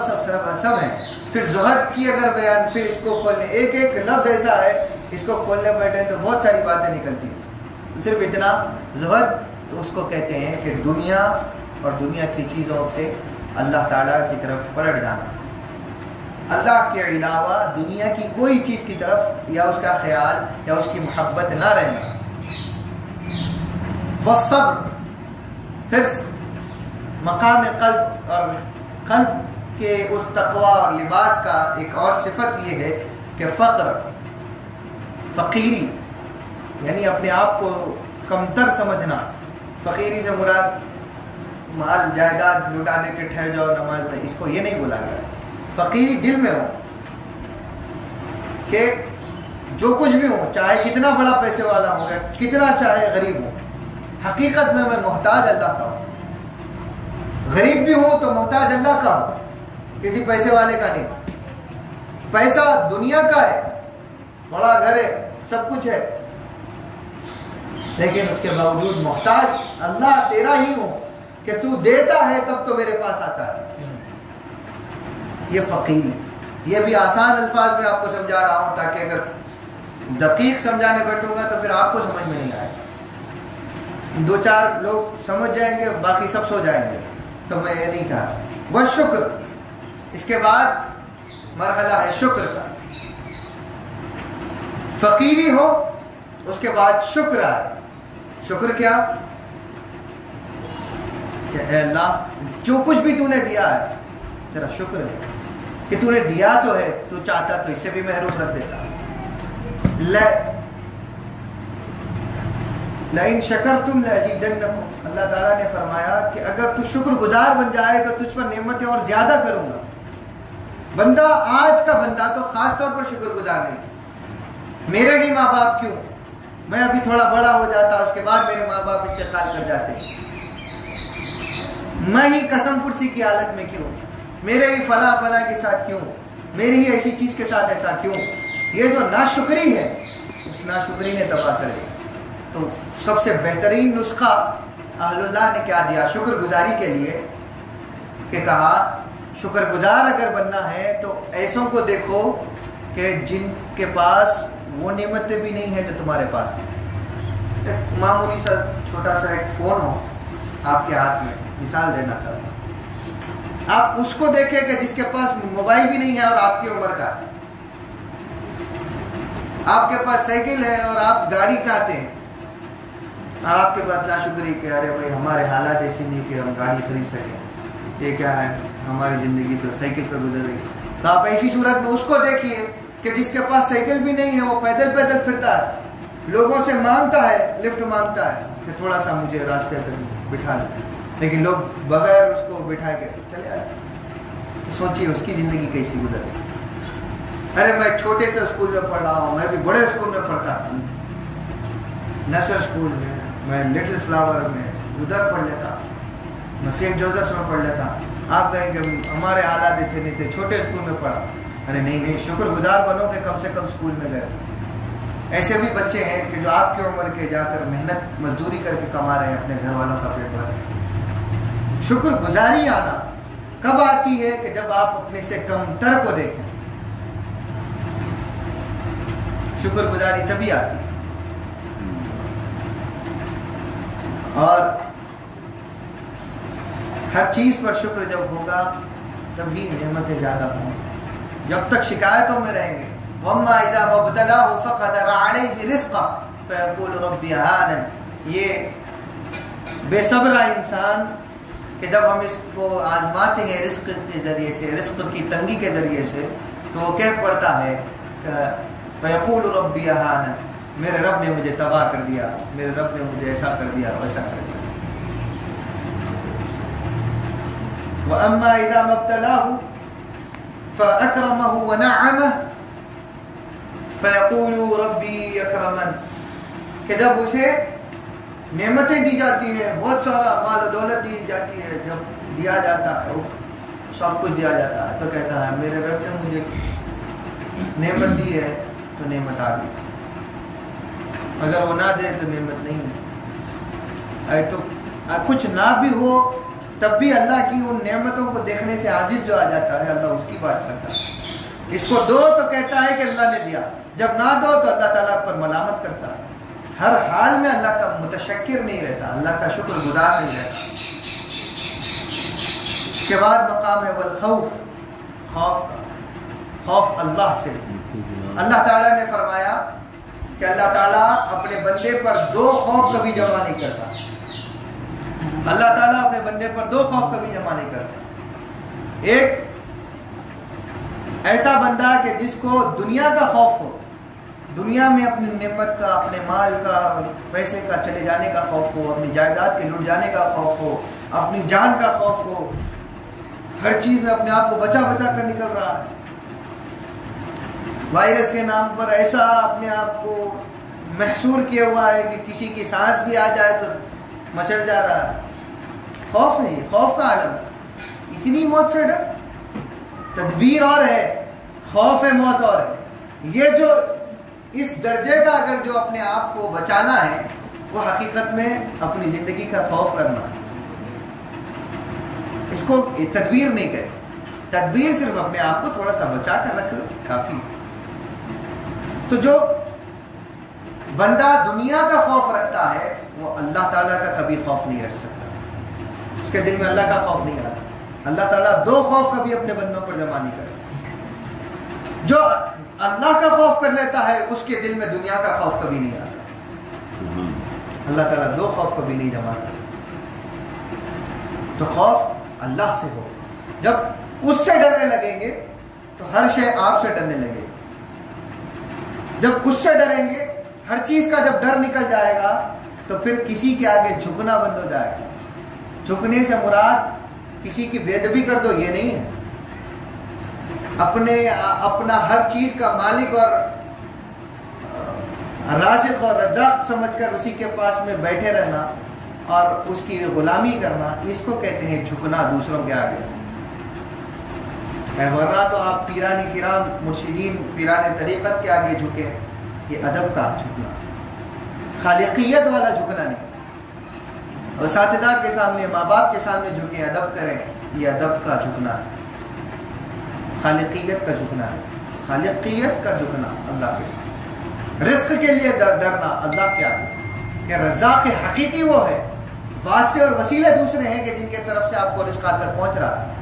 ہیں. پھر زہد کی اگر بیان, پھر اس کو کھولنے, ایک لفظ ایسا ہے اس کو کھولنے بیٹھے تو بہت ساری باتیں نکلتی ہیں. صرف اتنا زہد تو اس کو کہتے ہیں کہ دنیا اور دنیا کی چیزوں سے اللہ تعالیٰ کی طرف پلٹ جانا, اللہ کے علاوہ دنیا کی کوئی چیز کی طرف یا اس کا خیال یا اس کی محبت نہ رہنا. والصبر, پھر مقام قلب, اور قلب کہ اس تقوی اور لباس کا ایک اور صفت یہ ہے کہ فقیری یعنی اپنے آپ کو کمتر سمجھنا. فقیری سے مراد مال جائیداد لٹانے کے ٹھہر جاؤ نماز میں، اس کو یہ نہیں بولا گیا. فقیری دل میں ہو کہ جو کچھ بھی ہو، چاہے کتنا بڑا پیسے والا ہو گیا، کتنا چاہے غریب ہو، حقیقت میں محتاج اللہ کا ہوں. غریب بھی ہوں تو محتاج اللہ کا ہوں، کسی پیسے والے کا نہیں. پیسہ دنیا کا ہے، بڑا گھر ہے، سب کچھ ہے، لیکن اس کے باوجود محتاج اللہ تیرا ہی ہوں کہ تو دیتا ہے تب تو میرے پاس آتا ہے. یہ فقیری. یہ بھی آسان الفاظ میں آپ کو سمجھا رہا ہوں تاکہ اگر دقیق سمجھانے بیٹھوں گا تو پھر آپ کو سمجھ میں نہیں آئے. 2-4 لوگ سمجھ جائیں گے، باقی سب سو جائیں گے، تو میں یہ نہیں چاہتا. وہ شکر، اس کے بعد مرحلہ ہے شکر کا. فقیری ہو اس کے بعد شکر آئے. شکر کیا؟ کہ اے اللہ جو کچھ بھی تو نے دیا ہے تیرا شکر ہے کہ تو نے دیا تو ہے، تو چاہتا تو اس سے بھی محروم رکھ دیتا. لئن شکرتم لازیدنکم، اللہ تعالیٰ نے فرمایا کہ اگر تو شکر گزار بن جائے تو تجھ پر نعمتیں اور زیادہ کروں گا. بندہ آج کا بندہ تو خاص طور پر شکر گزار نہیں. میرے ہی ماں باپ کیوں، میں ابھی تھوڑا بڑا ہو جاتا اس کے بعد میرے ماں باپ انتقال کر جاتے، میں ہی قسم پرسی کی حالت میں کیوں، میرے ہی فلاں کے ساتھ کیوں، میری ہی ایسی چیز کے ساتھ ایسا کیوں. یہ جو ناشکری ہے اس ناشکری نے تباہ کرے. تو سب سے بہترین نسخہ اہل اللہ نے کیا دیا شکر گزاری کے لیے، کہ کہا شکر گزار اگر بننا ہے تو ایسوں کو دیکھو کہ جن کے پاس وہ نعمتیں بھی نہیں ہیں جو تمہارے پاس ہیں. ایک معمولی سا چھوٹا سا ایک فون ہو آپ کے ہاتھ میں، مثال دینا چاہتا ہوں. آپ اس کو دیکھیں کہ جس کے پاس موبائل بھی نہیں ہے اور آپ کی عمر کا ہے. آپ کے پاس سائیکل ہے اور آپ گاڑی چاہتے ہیں، اور آپ کے پاس ناشکری کہ ارے بھائی ہمارے حالات ایسی نہیں کہ ہم گاڑی خرید سکیں، یہ کیا ہے ہماری زندگی تو سائیکل پر گزر رہی. تو آپ ایسی صورت میں اس کو دیکھیے کہ جس کے پاس سائیکل بھی نہیں ہے، وہ پیدل پیدل پھرتا ہے، لوگوں سے مانگتا ہے، لفٹ مانگتا ہے کہ تھوڑا سا مجھے راستے تک بٹھا لیں، لیکن لوگ بغیر اس کو بٹھا کے چلے آئے. تو سوچیے اس کی زندگی کیسی گزر رہی. ارے میں چھوٹے سے اسکول میں پڑھ رہا ہوں، میں بھی بڑے اسکول میں پڑھتا تھا، نصر اسکول میں، میں لٹل فلاور میں ادھر پڑھ لیتا، میں سینٹ جوزفس میں پڑھ لیتا. آپ کہیں کہ ہمارے حالات ایسے نہیں تھے، چھوٹے اسکول میں پڑھا. ارے نہیں، شکر گزار بنو کہ کم سے کم اسکول میں گئے. ایسے بھی بچے ہیں کہ جو آپ کی عمر کے جا کر محنت مزدوری کر کے کما رہے ہیں، اپنے گھر والوں کا پیٹ بھر رہے ہیں. شکر گزاری آنا کب آتی ہے؟ کہ جب آپ اپنے سے کم تر کو دیکھیں. شکر گزاری تبھی آتی ہے. اور ہر چیز پر شکر جب ہوگا تبھی نعمتیں زیادہ ہوں گی. جب تک شکایتوں میں رہیں گے، وَأَمَّا إِذَا مَبْتَلَاهُ فَقَدَرَ عَلَيْهِ رِزْقَهُ فَيَقُولُ رَبِّ أَهَانَنِ. یہ بے صبر انسان کہ جب ہم اس کو آزماتے ہیں رزق کے ذریعے سے، رزق کی تنگی کے ذریعے سے، تو وہ کہہ پڑتا ہے کہ فَيَقُولُ رَبِّ أَهَانَنِ، میرے رب نے مجھے تباہ کر دیا، میرے رب نے مجھے ایسا کر دیا ویسا کر دیا. وَأَمَّا إِذَا مَبْتَلَاهُ فَأَكْرَمَهُ وَنَعَّمَهُ فَيَقُولُ رَبِّي أَكْرَمَنِ. کہ جب اسے نعمتیں دی جاتی ہیں، بہت سارا مال و دولت دی جاتی ہے، جب دیا جاتا ہے، سب کچھ دیا جاتا ہے، تو کہتا ہے میرے رب نے مجھے نعمت دی ہے تو نعمت آ گئی. اگر وہ نہ دے تو نعمت نہیں ہے. تو کچھ نہ بھی ہو تب بھی اللہ کی ان نعمتوں کو دیکھنے سے عاجز جو آ جاتا ہے، اللہ اس کی بات کرتا ہے. اس کو دو تو کہتا ہے کہ اللہ نے دیا، جب نہ دو تو اللہ تعالیٰ پر ملامت کرتا ہے. ہر حال میں اللہ کا متشکر نہیں رہتا، اللہ کا شکر گزار نہیں رہتا. اس کے بعد مقام ہے والخوف، خوف اللہ سے. اللہ تعالیٰ نے فرمایا کہ اللہ تعالیٰ اپنے بندے پر 2 خوف کبھی جمع نہیں کرتا. اللہ تعالیٰ اپنے بندے پر 2 خوف کبھی جمع نہیں کرتا. ایک ایسا بندہ کہ جس کو دنیا کا خوف ہو، دنیا میں اپنی نعمت کا، اپنے مال کا، پیسے کا چلے جانے کا خوف ہو، اپنی جائیداد کے لٹ جانے کا خوف ہو، اپنی جان کا خوف ہو، ہر چیز میں اپنے آپ کو بچا بچا کر نکل رہا ہے، وائرس کے نام پر ایسا اپنے آپ کو محصور کیا ہوا ہے کہ کسی کی سانس بھی آ جائے تو مچل جا رہا ہے. خوف نہیں، خوف کا عالم، اتنی موت سے ڈر. تدبیر اور ہے، خوف موت اور ہے. یہ جو اس درجے کا اگر جو اپنے آپ کو بچانا ہے وہ حقیقت میں اپنی زندگی کا خوف کرنا ہے. اس کو تدبیر نہیں کہتے. تدبیر صرف اپنے آپ کو تھوڑا سا بچا کر رکھ لو کافی. تو جو بندہ دنیا کا خوف رکھتا ہے وہ اللہ تعالیٰ کا کبھی خوف نہیں رکھ سکتا. اس کے دل میں اللہ کا خوف نہیں آتا. اللہ تعالیٰ دو خوف کبھی اپنے بندوں پر جمع نہیں کرتا. جو اللہ کا خوف کر لیتا ہے اس کے دل میں دنیا کا خوف کبھی نہیں آتا. اللہ تعالیٰ دو خوف کبھی نہیں جمع کرتا. تو خوف اللہ سے ہو. جب اس سے ڈرنے لگیں گے تو ہر شے آپ سے ڈرنے لگے گی. جب اس سے ڈریں گے، ہر چیز کا جب ڈر نکل جائے گا تو پھر کسی کے آگے جھکنا بند ہو جائے گا. جھکنے سے مراد کسی کی بے ادبی کر دو یہ نہیں ہے. اپنا ہر چیز کا مالک اور رازق اور رزاق سمجھ کر اسی کے پاس میں بیٹھے رہنا اور اس کی غلامی کرنا، اس کو کہتے ہیں جھکنا دوسروں کے آگے. ورنہ تو آپ پیران کرام، مرشدین، پیران طریقت کے آگے جھکے، یہ ادب کا جھکنا، خالقیت والا جھکنا نہیں. اساتذہ کے سامنے، ماں باپ کے سامنے جھکیں، ادب کریں، یہ ادب کا جھکنا ہے. خالقیت کا جھکنا ہے. خالقیت کا جھکنا اللہ کے سامنے. رزق کے لیے ڈرنا اللہ کیا ہے کہ رزاق حقیقی وہ ہے. واسطے اور وسیلے دوسرے ہیں کہ جن کے طرف سے آپ کو رزق آ کر پہنچ رہا ہے.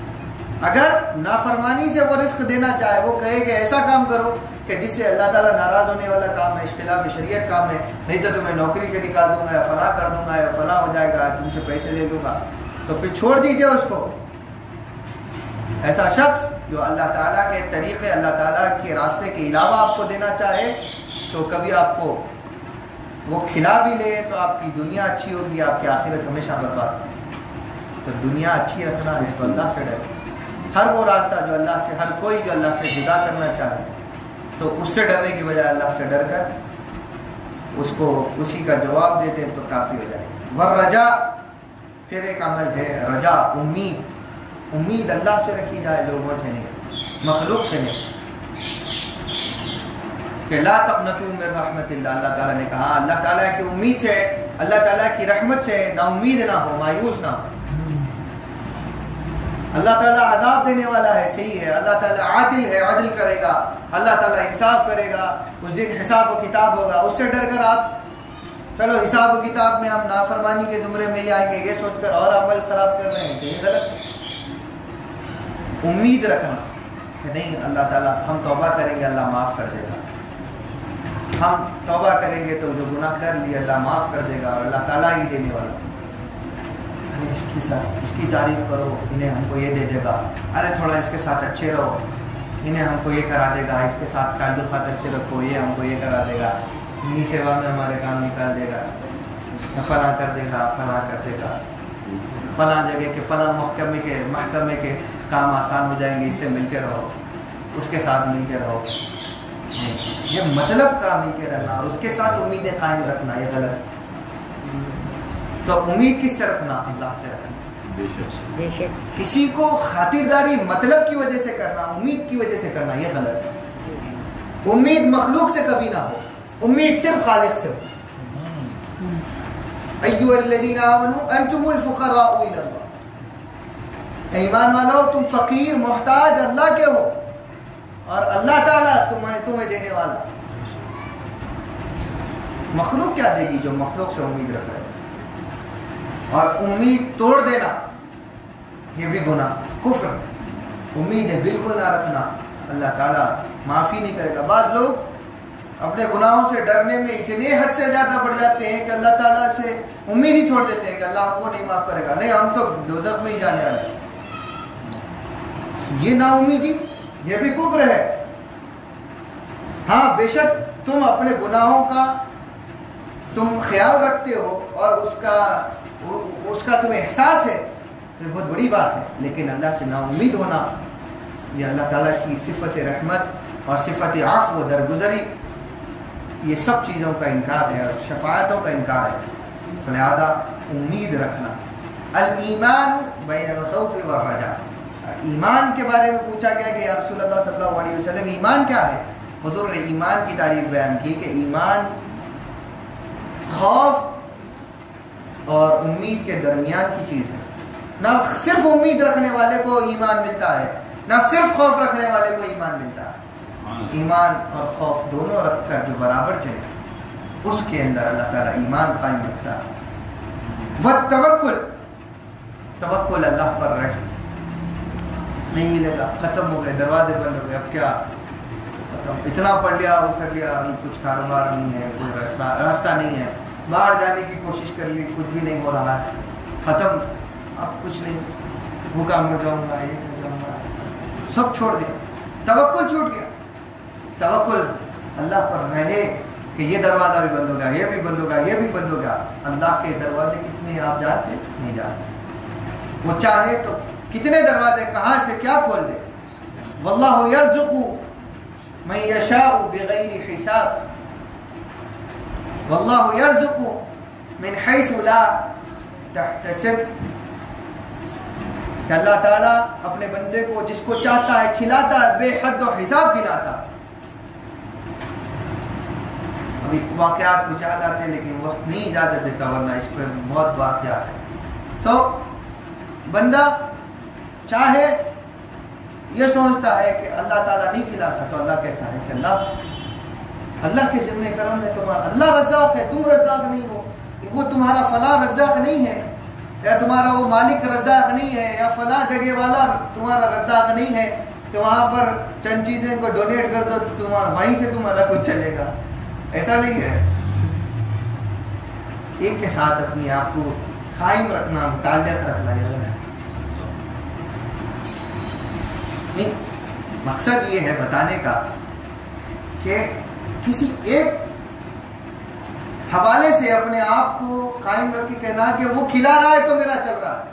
اگر نافرمانی سے وہ رزق دینا چاہے، وہ کہے کہ ایسا کام کرو کہ جس سے اللہ تعالیٰ ناراض ہونے والا کام ہے، اختلاف شریعت کام ہے، نہیں تو تمہیں نوکری سے نکال دوں گا یا فلاں کر دوں گا یا فلاں ہو جائے گا، تم سے پیسے لے لوں گا، تو پھر چھوڑ دیجئے اس کو. ایسا شخص جو اللہ تعالیٰ کے طریقے، اللہ تعالیٰ کے راستے کے علاوہ آپ کو دینا چاہے تو کبھی آپ کو وہ کھلا بھی لے تو آپ کی دنیا اچھی ہوگی، آپ کی آخرت ہمیشہ برباد ہوگی. تو دنیا اچھی رکھنا ہے تو اللہ سے ڈرے. ہر وہ راستہ جو اللہ سے، ہر کوئی جو اللہ سے جدا کرنا چاہے تو اس سے ڈرنے کی بجائے اللہ سے ڈر کر اس کو اسی کا جواب دے دیں تو کافی ہو جائے. والرجا، پھر ایک عمل ہے رجا، امید. امید اللہ سے رکھی جائے، لوگوں سے نہیں، مخلوق سے نہیں. کہ لا تقنطوا من رحمت اللہ، اللہ تعالیٰ نے کہا اللہ تعالیٰ کی امید سے، اللہ تعالیٰ کی رحمت سے نا امید نہ ہو، مایوس نہ ہو. اللہ تعالیٰ عذاب دینے والا ہے، صحیح ہے. اللہ تعالیٰ عادل ہے، عدل کرے گا. اللہ تعالیٰ انصاف کرے گا. اس دن حساب و کتاب ہوگا. اس سے ڈر کر آپ چلو حساب و کتاب میں ہم نافرمانی کے زمرے میں ہی آئیں گے، یہ سوچ کر اور عمل خراب کر رہے ہیں کہ یہ غلط ہے. امید رکھنا کہ نہیں اللہ تعالیٰ، ہم توبہ کریں گے اللہ معاف کر دے گا. ہم توبہ کریں گے تو جو گناہ کر لیے اللہ معاف کر دے گا اور اللہ تعالیٰ ہی دینے والا. ارے اس کی تعریف کرو، انہیں ہم کو یہ دے دے گا. ارے تھوڑا اس کے ساتھ اچھے رہو، انہیں ہم کو یہ کرا دے گا. اس کے ساتھ تعلقات اچھے رکھو، یہ ہم کو یہ کرا دے گا. انہیں سیوا میں ہمارے کام نکال دے گا، فلاں کر دے گا، فلاں کر دے گا، فلاں جگہ کے فلاں محکمے کے کام آسان ہو جائیں گے، اس سے مل کے رہو، اس کے ساتھ مل کے رہو. یہ مطلب کا مل کے رہنا اور اس کے ساتھ امیدیں قائم رکھنا یہ غلط. تو امید کس سے رکھنا؟ اللہ سے رکھنا. بے شک کسی کو خاطرداری مطلب کی وجہ سے کرنا، امید کی وجہ سے کرنا یہ غلط ہے. امید مخلوق سے کبھی نہ ہو، امید صرف خالق سے ہو. ایھا الذین آمنوا انتم الفقراء الی اللہ. ایمان والو تم فقیر محتاج اللہ کے ہو اور اللہ تعالیٰ تمہیں دینے والا. مخلوق کیا دے گی جو مخلوق سے امید رکھ رہے. اور امید توڑ دینا یہ بھی گناہ، کفر. امیدیں بالکل نہ رکھنا، اللہ تعالیٰ معافی نہیں کرے گا. بعض لوگ اپنے گناہوں سے ڈرنے میں اتنے حد سے زیادہ بڑھ جاتے ہیں کہ اللہ تعالیٰ سے امید ہی چھوڑ دیتے ہیں کہ اللہ ہم کو نہیں معاف کرے گا. نہیں، ہم تو دوزخ میں ہی جانے والے ہیں. یہ نا امیدی یہ بھی کفر ہے. ہاں بے شک تم اپنے گناہوں کا تم خیال رکھتے ہو اور اس کا تمہیں احساس ہے تو بہت بڑی بات ہے، لیکن اللہ سے نا امید ہونا یہ اللہ تعالیٰ کی صفت رحمت اور صفت عفو و درگزری، یہ سب چیزوں کا انکار ہے اور شفاعتوں کا انکار ہے. تو لہذا امید رکھنا. الایمان بین الخوف والرجاء. ایمان کے بارے میں پوچھا گیا کہ یا رسول اللہ صلی اللہ علیہ وسلم ایمان کیا ہے؟ حضور نے ایمان کی تعریف بیان کی کہ ایمان خوف اور امید کے درمیان کی چیز ہے. نہ صرف امید رکھنے والے کو ایمان ملتا ہے، نہ صرف خوف رکھنے والے کو ایمان ملتا ہے. ایمان اور خوف دونوں رکھ کر جو برابر چلے اس کے اندر اللہ تعالیٰ ایمان قائم رکھتا ہے. والتوکل، توکل اللہ پر رکھ. نہیں ملے گا، ختم ہو گئے، دروازے بند ہو گئے، اب کیا اتنا پڑھ لیا وہ کر لیا، ابھی کچھ کاروبار نہیں ہے، کوئی راستہ نہیں ہے، باہر جانے کی کوشش کر لی کچھ بھی نہیں ہو رہا ہے، ختم، اب کچھ نہیں، بھوکا مر جاؤں گا، یہ کر جاؤں گا، سب چھوڑ دیا، توکل چھوٹ گیا. توکل اللہ پر رہے کہ یہ دروازہ بھی بند ہو گیا، یہ بھی بند ہو گیا، یہ بھی بند ہو گیا. اللہ کے دروازے کتنے آپ جانتے نہیں جانتے. وہ چاہے تو کتنے دروازے کہاں سے کیا کھول دے. واللہ یرزق من یشاء بغیر حساب. واللہ یرزق من حیث لا تحتسب. کہ اللہ تعالیٰ اپنے بندے کو جس کو چاہتا ہے کھلاتا ہے، بے حد و حساب کھلاتا ہے. ابھی واقعات کچھ یاد آتے ہیں لیکن وقت نہیں اجازت دیتا، ورنہ اس پر بہت واقعات ہیں. تو بندہ چاہے یہ سوچتا ہے کہ اللہ تعالیٰ نہیں کھلاتا، تو اللہ کہتا ہے کہ اللہ کے ذمہ کرم ہے تمہارا، اللہ رزاق ہے، تم رزاق نہیں ہو. وہ تمہارا فلاں رزاق نہیں ہے، یا تمہارا وہ مالک رزاق نہیں ہے، یا فلاں جگہ والا تمہارا رزاق نہیں ہے کہ وہاں پر چند چیزیں کو ڈونیٹ کر دو تو وہیں سے تمہارا کچھ چلے گا. ایسا نہیں ہے. ایک کے ساتھ اپنی آپ کو قائم رکھنا، متعلق رکھنا نہیں. مقصد یہ ہے بتانے کا کہ کسی ایک حوالے سے اپنے آپ کو قائم رکھ کے کہنا کہ وہ کھلا رہا ہے تو میرا چل رہا ہے.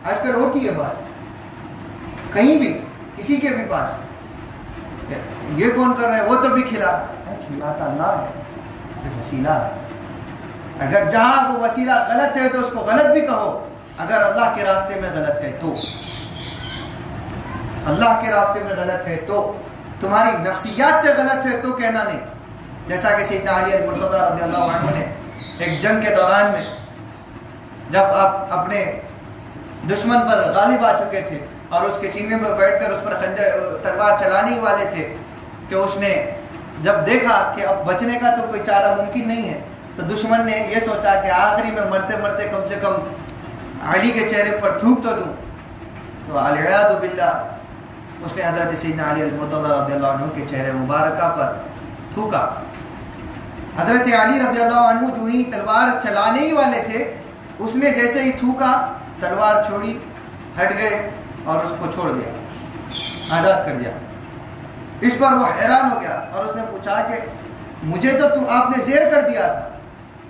آج کل ہوتی ہے بات کہیں بھی کسی کے بھی پاس، یہ کون کر رہا ہے، وہ تو بھی کھلا رہا ہے. کھلاتا اللہ ہے، وسیلہ ہے. اگر جہاں وہ وسیلہ غلط ہے تو اس کو غلط بھی کہو. اگر اللہ کے راستے میں غلط ہے تو، اللہ کے راستے میں غلط ہے تو، تمہاری نفسیات سے غلط ہے تو کہنا نہیں. جیسا کہ سیدنا علی المرتضی رضی اللہ عنہ نے ایک جنگ کے دوران میں جب آپ اپنے دشمن پر غالب آ چکے تھے اور اس کے سینے پر بیٹھ کر اس پر خنجر تلوار چلانے ہی والے تھے، کہ اس نے جب دیکھا کہ اب بچنے کا تو کوئی چارہ ممکن نہیں ہے، تو دشمن نے یہ سوچا کہ آخری میں مرتے مرتے کم سے کم علی کے چہرے پر تھوک تو دوں. تو العیاذ باللہ اس نے حضرت سیدنا علی المرتضی رضی اللہ عنہ کے چہرے مبارکہ پر تھوکا. حضرت علی رضی اللہ عنہ جو ہی تلوار چلانے ہی والے تھے، اس نے جیسے ہی تھوکا تلوار چھوڑی، ہٹ گئے اور اس کو چھوڑ دیا، آزاد کر دیا. اس پر وہ حیران ہو گیا اور اس نے پوچھا کہ مجھے تو آپ نے زیر کر دیا تھا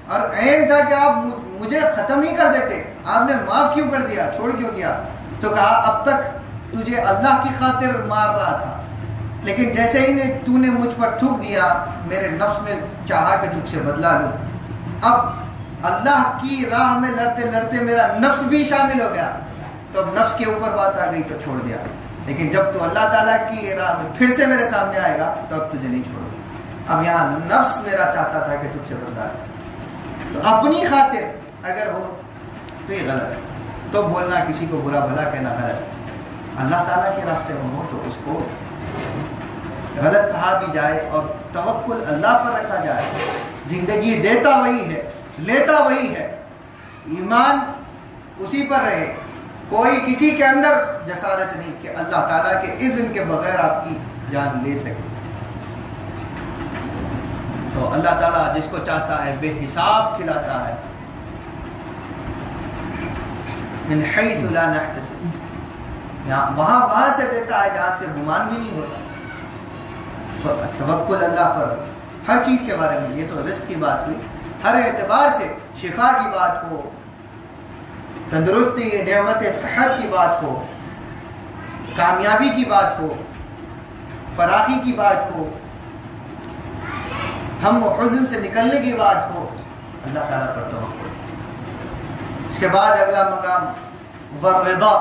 اور عین تھا کہ آپ مجھے ختم ہی کر دیتے، آپ نے معاف کیوں کر دیا، چھوڑ کیوں دیا؟ تو کہا اب تک تجھے اللہ کی خاطر مار رہا تھا، لیکن جیسے ہی تو نے مجھ پر تھوک دیا، میرے نفس نے چاہا کہ تجھ سے بدلا لوں. اب اللہ کی راہ میں لڑتے لڑتے میرا نفس بھی شامل ہو گیا، تو اب نفس کے اوپر بات آ گئی تو چھوڑ دیا. لیکن جب تو اللہ تعالیٰ کی راہ میں پھر سے میرے سامنے آئے گا تو اب تجھے نہیں چھوڑوں. اب یہاں نفس میرا چاہتا تھا کہ تجھ سے بدلا لوں. تو اپنی خاطر اگر ہو تو یہ غلط ہے، تو بولنا کسی کو برا بھلا کہنا غلط ہے. اللہ تعالیٰ کے راستے میں ہو تو اس کو غلط کہا بھی جائے اور توکل اللہ پر رکھا جائے. زندگی دیتا وہی ہے، لیتا وہی ہے. ایمان اسی پر رہے. کوئی کسی کے اندر جسارت نہیں کہ اللہ تعالیٰ کے اذن کے بغیر آپ کی جان لے سکے. تو اللہ تعالیٰ جس کو چاہتا ہے بے حساب کھلاتا ہے. من حیث لا نحتسب، وہاں سے دیتا ہے جہاں سے گمان بھی نہیں ہوتا. توکل اللہ پر ہو، ہر چیز کے بارے میں. یہ تو رزق کی بات ہوئی، ہر اعتبار سے شفا کی بات ہو، تندرستی نعمت صحت کی بات ہو، کامیابی کی بات ہو، فراخی کی بات ہو، ہم و حزن سے نکلنے کی بات ہو، اللہ تعالیٰ پر توکل. اس کے بعد اگلا مقام والرضا،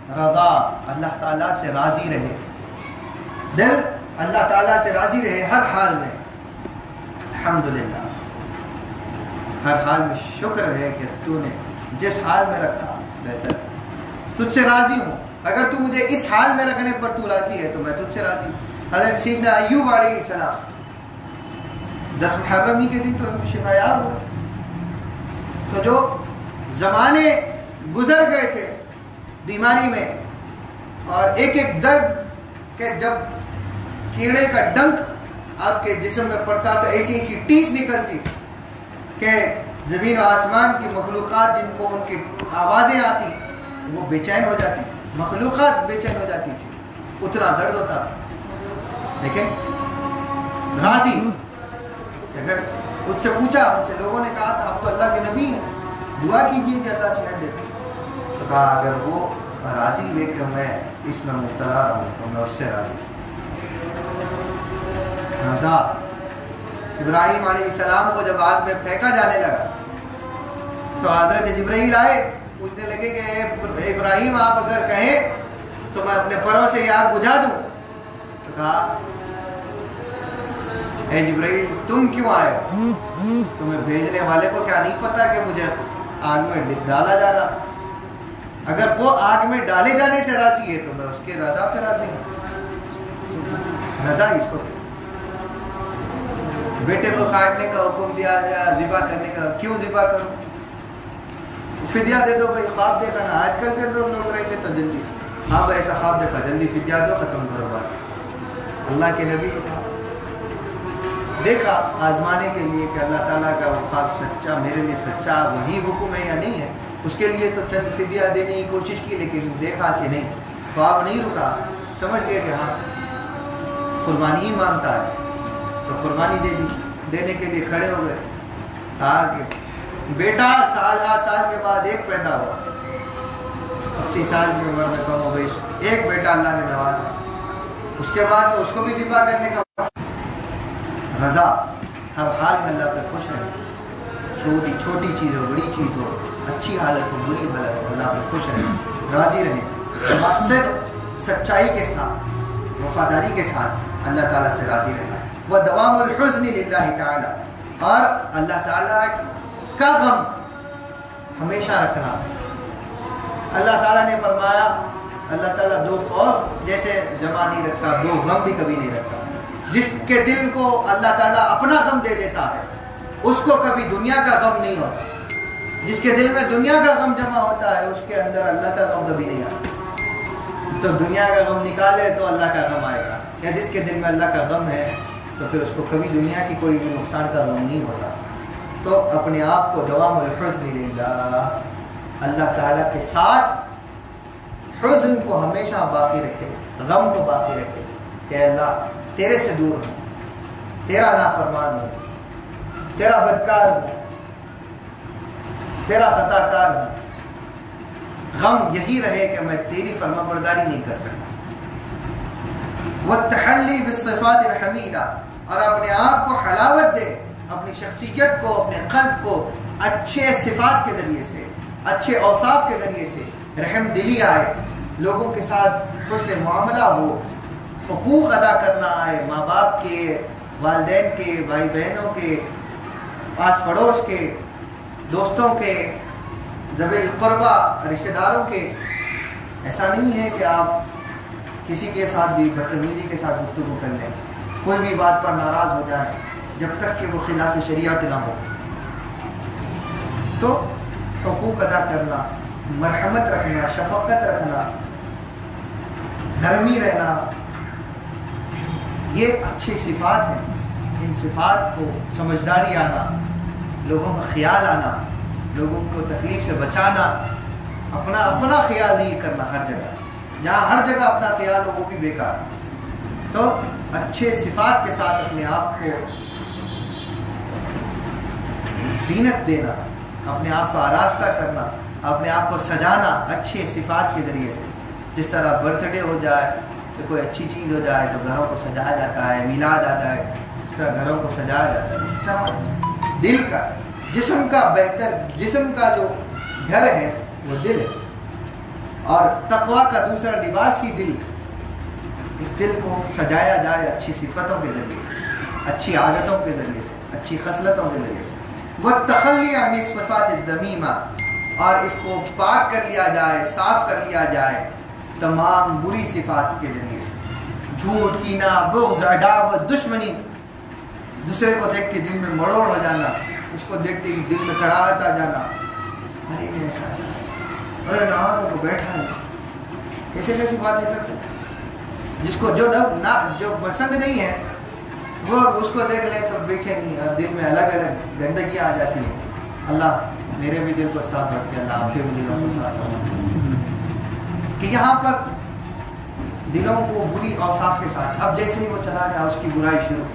رضا، اللہ تعالیٰ سے راضی رہے، دل اللہ تعالیٰ سے راضی رہے ہر حال میں. الحمدللہ، ہر حال میں شکر ہے کہ تو نے جس حال میں رکھا بہتر، تجھ سے راضی ہوں. اگر تو مجھے اس حال میں رکھنے پر تو راضی ہے تو میں تجھ سے راضی ہوں. حضرت سیدنا ایوب علیہ السلام 10 محرم ہی کے دن تو ان کو شفا یاب ہوئے. تو جو زمانے گزر گئے تھے بیماری میں، اور ایک ایک درد کہ جب کیڑے کا ڈنک آپ کے جسم میں پڑتا تو ایسی ایسی ٹیس نکلتی کہ زمین و آسمان کی مخلوقات جن کو ان کی آوازیں آتی وہ بے چین ہو جاتی، مخلوقات بے چین ہو جاتی تھی، اتنا درد ہوتا تھا. لیکن راضی. اگر اس سے پوچھا، ان سے لوگوں نے کہا تھا آپ تو اللہ کے نبی ہیں، دعا کیجیے کہ اللہ صحت دے. تو کہا اگر وہ راضی ہے کہ میں اس میں مبتلا رہوں تو میں اس سے راضی. رضا. ابراہیم علیہ السلام کو جب آگ میں پھینکا جانے لگا تو حضرت جبرائیل آئے، پوچھنے لگے کہ اے ابراہیم آپ اگر کہیں تو میں اپنے پروں سے یہ آگ بجھا دوں. تو کہا اے جبرائیل تم کیوں آئے ہو؟ تمہیں بھیجنے والے کو کیا نہیں پتا کہ مجھے آگ میں ڈالا جا رہا؟ اگر وہ آگ میں ڈالے جانے سے راضی ہے تو میں اس کے رضا پہ راضی ہوں. رضا اس کو بیٹے کو کاٹنے کا حکم دیا گیا، ذبح کرنے کا، کیوں ذبح کروں؟ فدیہ دے دو بھائی، خواب دیکھا نا آج کل کے لوگ رہتے تو جلدی، ہاں بھائی ایسا خواب دیکھا جلدی فدیہ دو ختم کرو بات. اللہ کے نبی دیکھا آزمانے کے لیے کہ اللہ تعالیٰ کا وہ خواب سچا میرے لیے سچا وہی حکم ہے یا نہیں ہے. اس کے لیے تو چند فدیہ دینے کی کوشش کی لیکن دیکھا کہ نہیں، خواب نہیں رکا، سمجھ گئے کہ ہاں قربانی ہی مانگتا ہے تو قربانی دے دی. دینے کے لیے کھڑے ہو گئے. کہا کہ بیٹا سال کے بعد ایک پیدا ہوا، 80 سال کی عمر میں کم و بیش ایک بیٹا اللہ نے نوازا. اس کے بعد تو اس کو بھی ذبح کرنے کا. رضا، ہر حال میں اللہ پہ خوش رہے، چھوٹی چیز ہو بڑی چیز ہو، اچھی حالت ہو بری حالت ہو، اللہ پہ خوش رہے، راضی رہے، مقصد سچائی کے ساتھ وفاداری کے ساتھ اللہ تعالیٰ سے راضی رہنا. وَدَوَامُ الْحُزْنِ لِلَّهِ تَعَالَى، اور اللہ تعالیٰ کا غم ہمیشہ رکھنا. اللہ تعالیٰ نے فرمایا اللہ تعالیٰ دو خوف جیسے جمع نہیں رکھتا، دو غم بھی کبھی نہیں رکھتا. جس کے دل کو اللہ تعالیٰ اپنا غم دے دیتا ہے اس کو کبھی دنیا کا غم نہیں ہوتا. جس کے دل میں دنیا کا غم جمع ہوتا ہے اس کے اندر اللہ کا غم کبھی نہیں آتا. تو دنیا کا غم نکالے تو اللہ کا غم آئے گا، یا جس کے دل میں اللہ کا غم ہے تو پھر اس کو کبھی دنیا کی کوئی بھی نقصان کا غم نہیں ہوتا. تو اپنے آپ کو دوام الحزن للہ، اللہ تعالیٰ کے ساتھ حزن کو ہمیشہ باقی رکھے، غم کو باقی رکھے کہ اللہ تیرے سے دور ہوں، تیرا نافرمان ہوں، تیرا بدکار ہوں، تیرا خطا کار ہوں. غم یہی رہے کہ میں تیری فرما برداری نہیں کر سکتا. والتحلی بالصفات الحمیدہ، اور اپنے آپ کو حلاوت دے، اپنی شخصیت کو، اپنے قلب کو اچھے صفات کے ذریعے سے، اچھے اوصاف کے ذریعے سے رحم دلی آئے، لوگوں کے ساتھ حسن معاملہ ہو، حقوق ادا کرنا آئے، ماں باپ کے، والدین کے، بھائی بہنوں کے، آس پڑوس کے، دوستوں کے، ذوی القربہ رشتہ داروں کے. ایسا نہیں ہے کہ آپ کسی کے ساتھ بھی بدتمیزی کے ساتھ گفتگو کر لیں، کوئی بھی بات پر ناراض ہو جائیں جب تک کہ وہ خلاف شریعت نہ ہو. تو حقوق ادا کرنا، مرحمت رکھنا، شفقت رکھنا، نرمی رہنا، یہ اچھی صفات ہیں. ان صفات کو سمجھداری آنا، لوگوں کا خیال آنا، لوگوں کو تکلیف سے بچانا، اپنا خیال نہیں کرنا ہر جگہ، جہاں ہر جگہ اپنا خیال ہو وہ بھی بیکار. تو اچھے صفات کے ساتھ اپنے آپ کو زینت دینا، اپنے آپ کو آراستہ کرنا، اپنے آپ کو سجانا اچھے صفات کے ذریعے سے. جس طرح برتھ ڈے ہو جائے تو کوئی اچھی چیز ہو جائے تو گھروں کو سجایا جاتا ہے، میلاد آ جائے اس طرح گھروں کو سجایا جاتا ہے. اس طرح دل کا، جسم کا بہتر، جسم کا جو گھر ہے وہ دل ہے، اور تقویٰ کا دوسرا لباس ہی دل. اس دل کو سجایا جائے اچھی صفتوں کے ذریعے سے، اچھی عادتوں کے ذریعے سے، اچھی خصلتوں کے ذریعے سے. وَالتَّخَلِّ عَنِ الصِّفَاتِ الذَّمِیمَةِ، اور اس کو پاک کر لیا جائے، صاف کر لیا جائے تمام بری صفات کے ذریعے سے. جھوٹ، کینہ، بغض، عداوت، دشمنی، دوسرے کو دیکھ کے دل میں مروڑ ہو جانا، اس کو دیکھتے ہی دل میں کراہت آ جانا، ارے میں ایسا ارے نہ تو بیٹھا ہے، ایسے کیسی باتیں کرتے. جس کو جو پسند نہیں ہے وہ اس کو دیکھ لے تو بے چینی اور دل میں الگ الگ گندگیاں آ جاتی ہیں. اللہ میرے بھی دل کو صاف رکھے، اللہ آپ کے بھی دلوں کو صاف رکھے. کہ یہاں پر دلوں کو بری اوصاف کے ساتھ، اب جیسے ہی وہ چلا گیا اس کی برائی شروع.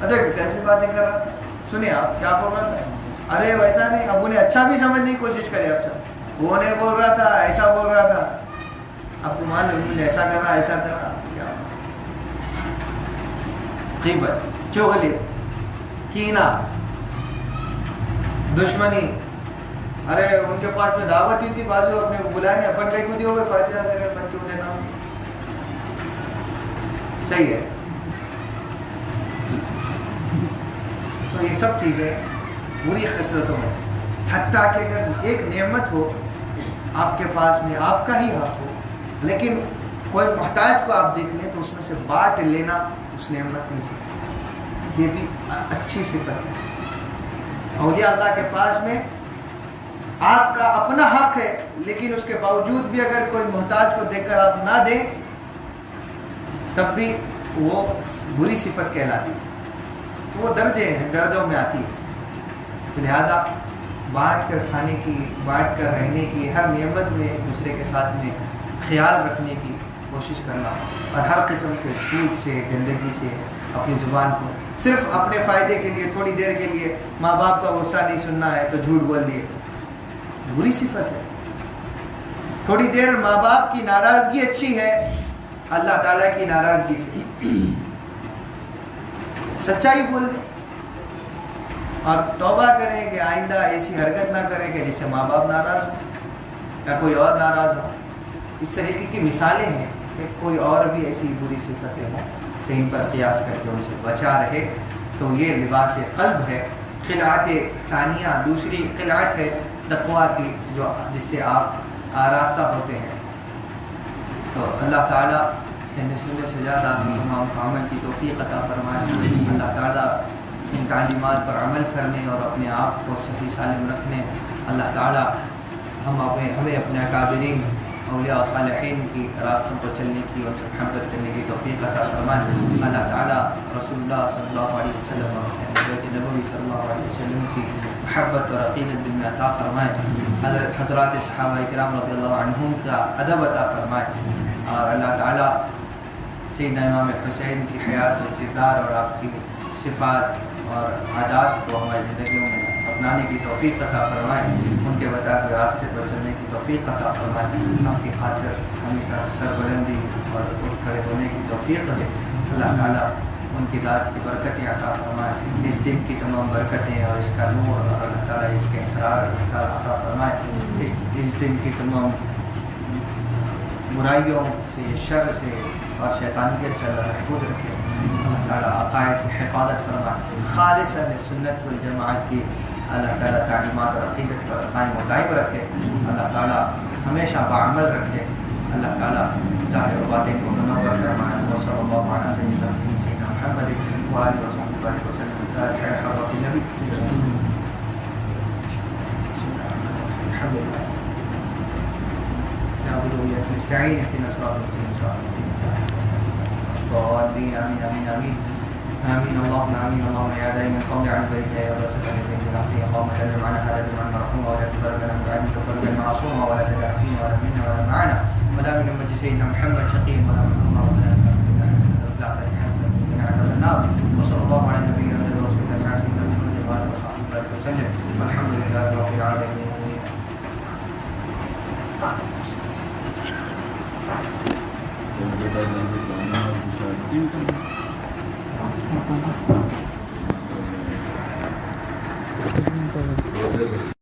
ارے کیسی باتیں کر رہا تھا، سنیں آپ کیا بول رہا تھا، ارے ویسا نہیں. اب انہیں اچھا بھی سمجھنے کی کوشش کرے. اب وہ نہیں بول رہا تھا، ایسا بول رہا تھا، اب کو معلوم ایسا کر رہا، ایسا کر رہا. کیا غیبت، چغلی، کینہ، دشمنی. ارے ان کے پاس میں دعوت ہی تھی، بازو اپنے کو بلانے، اپن کہیں کو دیو ہوئے فاتحہ کرے، اپن کیوں دینا. صحیح ہے. تو یہ سب چیزیں بری خصلتوں میں. حتیٰ کہ اگر ایک نعمت ہو آپ کے پاس میں، آپ کا ہی حق ہو، لیکن کوئی محتاج کو آپ دیکھ لیں تو اس میں سے بانٹ لینا اس نعمت میں سے، یہ بھی اچھی صفت ہے. اولیاء اللہ کے پاس میں آپ کا اپنا حق ہے، لیکن اس کے باوجود بھی اگر کوئی محتاج کو دیکھ کر آپ نہ دیں تب بھی وہ بری صفت کہلاتی ہے. تو وہ درجے ہیں، درجوں میں آتی ہے. لہذا بانٹ کر کھانے کی، بانٹ کر رہنے کی، ہر نعمت میں ایک دوسرے کے ساتھ میں خیال رکھنے کی کوشش کرنا، اور ہر قسم کے جھوٹ سے، گندگی سے اپنی زبان کو صرف اپنے فائدے کے لیے، تھوڑی دیر کے لیے ماں باپ کا غصہ نہیں سننا ہے تو جھوٹ بول دیے، بری صفت ہے. تھوڑی دیر ماں باپ کی ناراضگی اچھی ہے اللہ تعالیٰ کی ناراضگی سے. سچائی بول دیں اور توبہ کریں کہ آئندہ ایسی حرکت نہ کریں کہ جس سے ماں باپ ناراض ہو یا کوئی اور ناراض ہو. اس طریقے کی مثالیں ہیں کہ کوئی اور بھی ایسی بری صفتیں ہوں کہ ان پر قیاس کر کے ان سے بچا رہے. تو یہ لباس قلب ہے. خلعت ثانیہ دوسری خلعت ہے تقویٰ کی، جو جس سے آپ آراستہ ہوتے ہیں. تو اللہ تعالیٰ سننے سے زیادہ تمام کو عمل کی توفیق عطا فرمائے. اللہ تعالیٰ ان تعلیمات پر عمل کرنے اور اپنے آپ کو صحیح سالم رکھنے، اللہ تعالیٰ ہمیں اپنے اکابرین اولیاء و صالحین کی راستوں کو چلنے کی اور سے محبت کرنے کی توفیق عطا فرمائے. اللہ تعالیٰ رسول اللہ صلی اللہ علیہ وسلم اور حضرت نبوی صلی اللہ علیہ وسلم کی محبت اور عقیدت دل میں عطا فرمائے. حضرات صحابہ کرام رضی اللہ عنہم کا ادب عطا فرمائے. اور اللہ تعالیٰ سیدنا امام حسین کی حیات اور کردار اور آپ کی صفات اور عادات کو ہماری زندگیوں میں اپنانے کی توفیق عطا فرمائے. ان کے بتائے ہوئے راستے پر چلنے کی توفیق عطا فرمائے. آپ کی خاطر ہمیشہ سربلندی اور اٹھ کھڑے ہونے کی توفیق دے. اللہ تعالیٰ ان کی ذات کی برکتیں عطا فرمائے. اس دن کی تمام برکتیں اور اس کا نور اور اللہ تعالیٰ اس کے اسرار عطا فرمائے. اس دن کی تمام برائیوں سے، شر سے اور شیطانیت سے اللہ محفوظ رکھے. اللہ تعالیٰ عقائد کی حفاظت فرمائے. خالص اہل سنت والجماعت کی اللہ تعالیٰ تعلیمات اور عقیدت پر قائم و دائم رکھے. اللہ تعالیٰ ہمیشہ بعمل رکھے. اللہ تعالیٰ ظاہر و باطن کو منور فرمائے. وصلی اللہ علیہ سیدنا محمد وآلہ وصحبہ وسلم. حضرت النبی الحمد للہ نستعین اهدنا الصراط المستقيم. آمين آمين آمين آمين آمين اللهم آمين اللهم يا دائم القول عن بيت يا رسول الله بالعافية. اللهم جل معنا هذا الجمع المرحوم ولا تفرق لنا من بعده فرجا معصوما ولا تدع فينا ولا منا ولا معنا ولا من أمة سيدنا محمد شقي ولا من الله ولا من حسن بیٹا جان سے کہنا ہے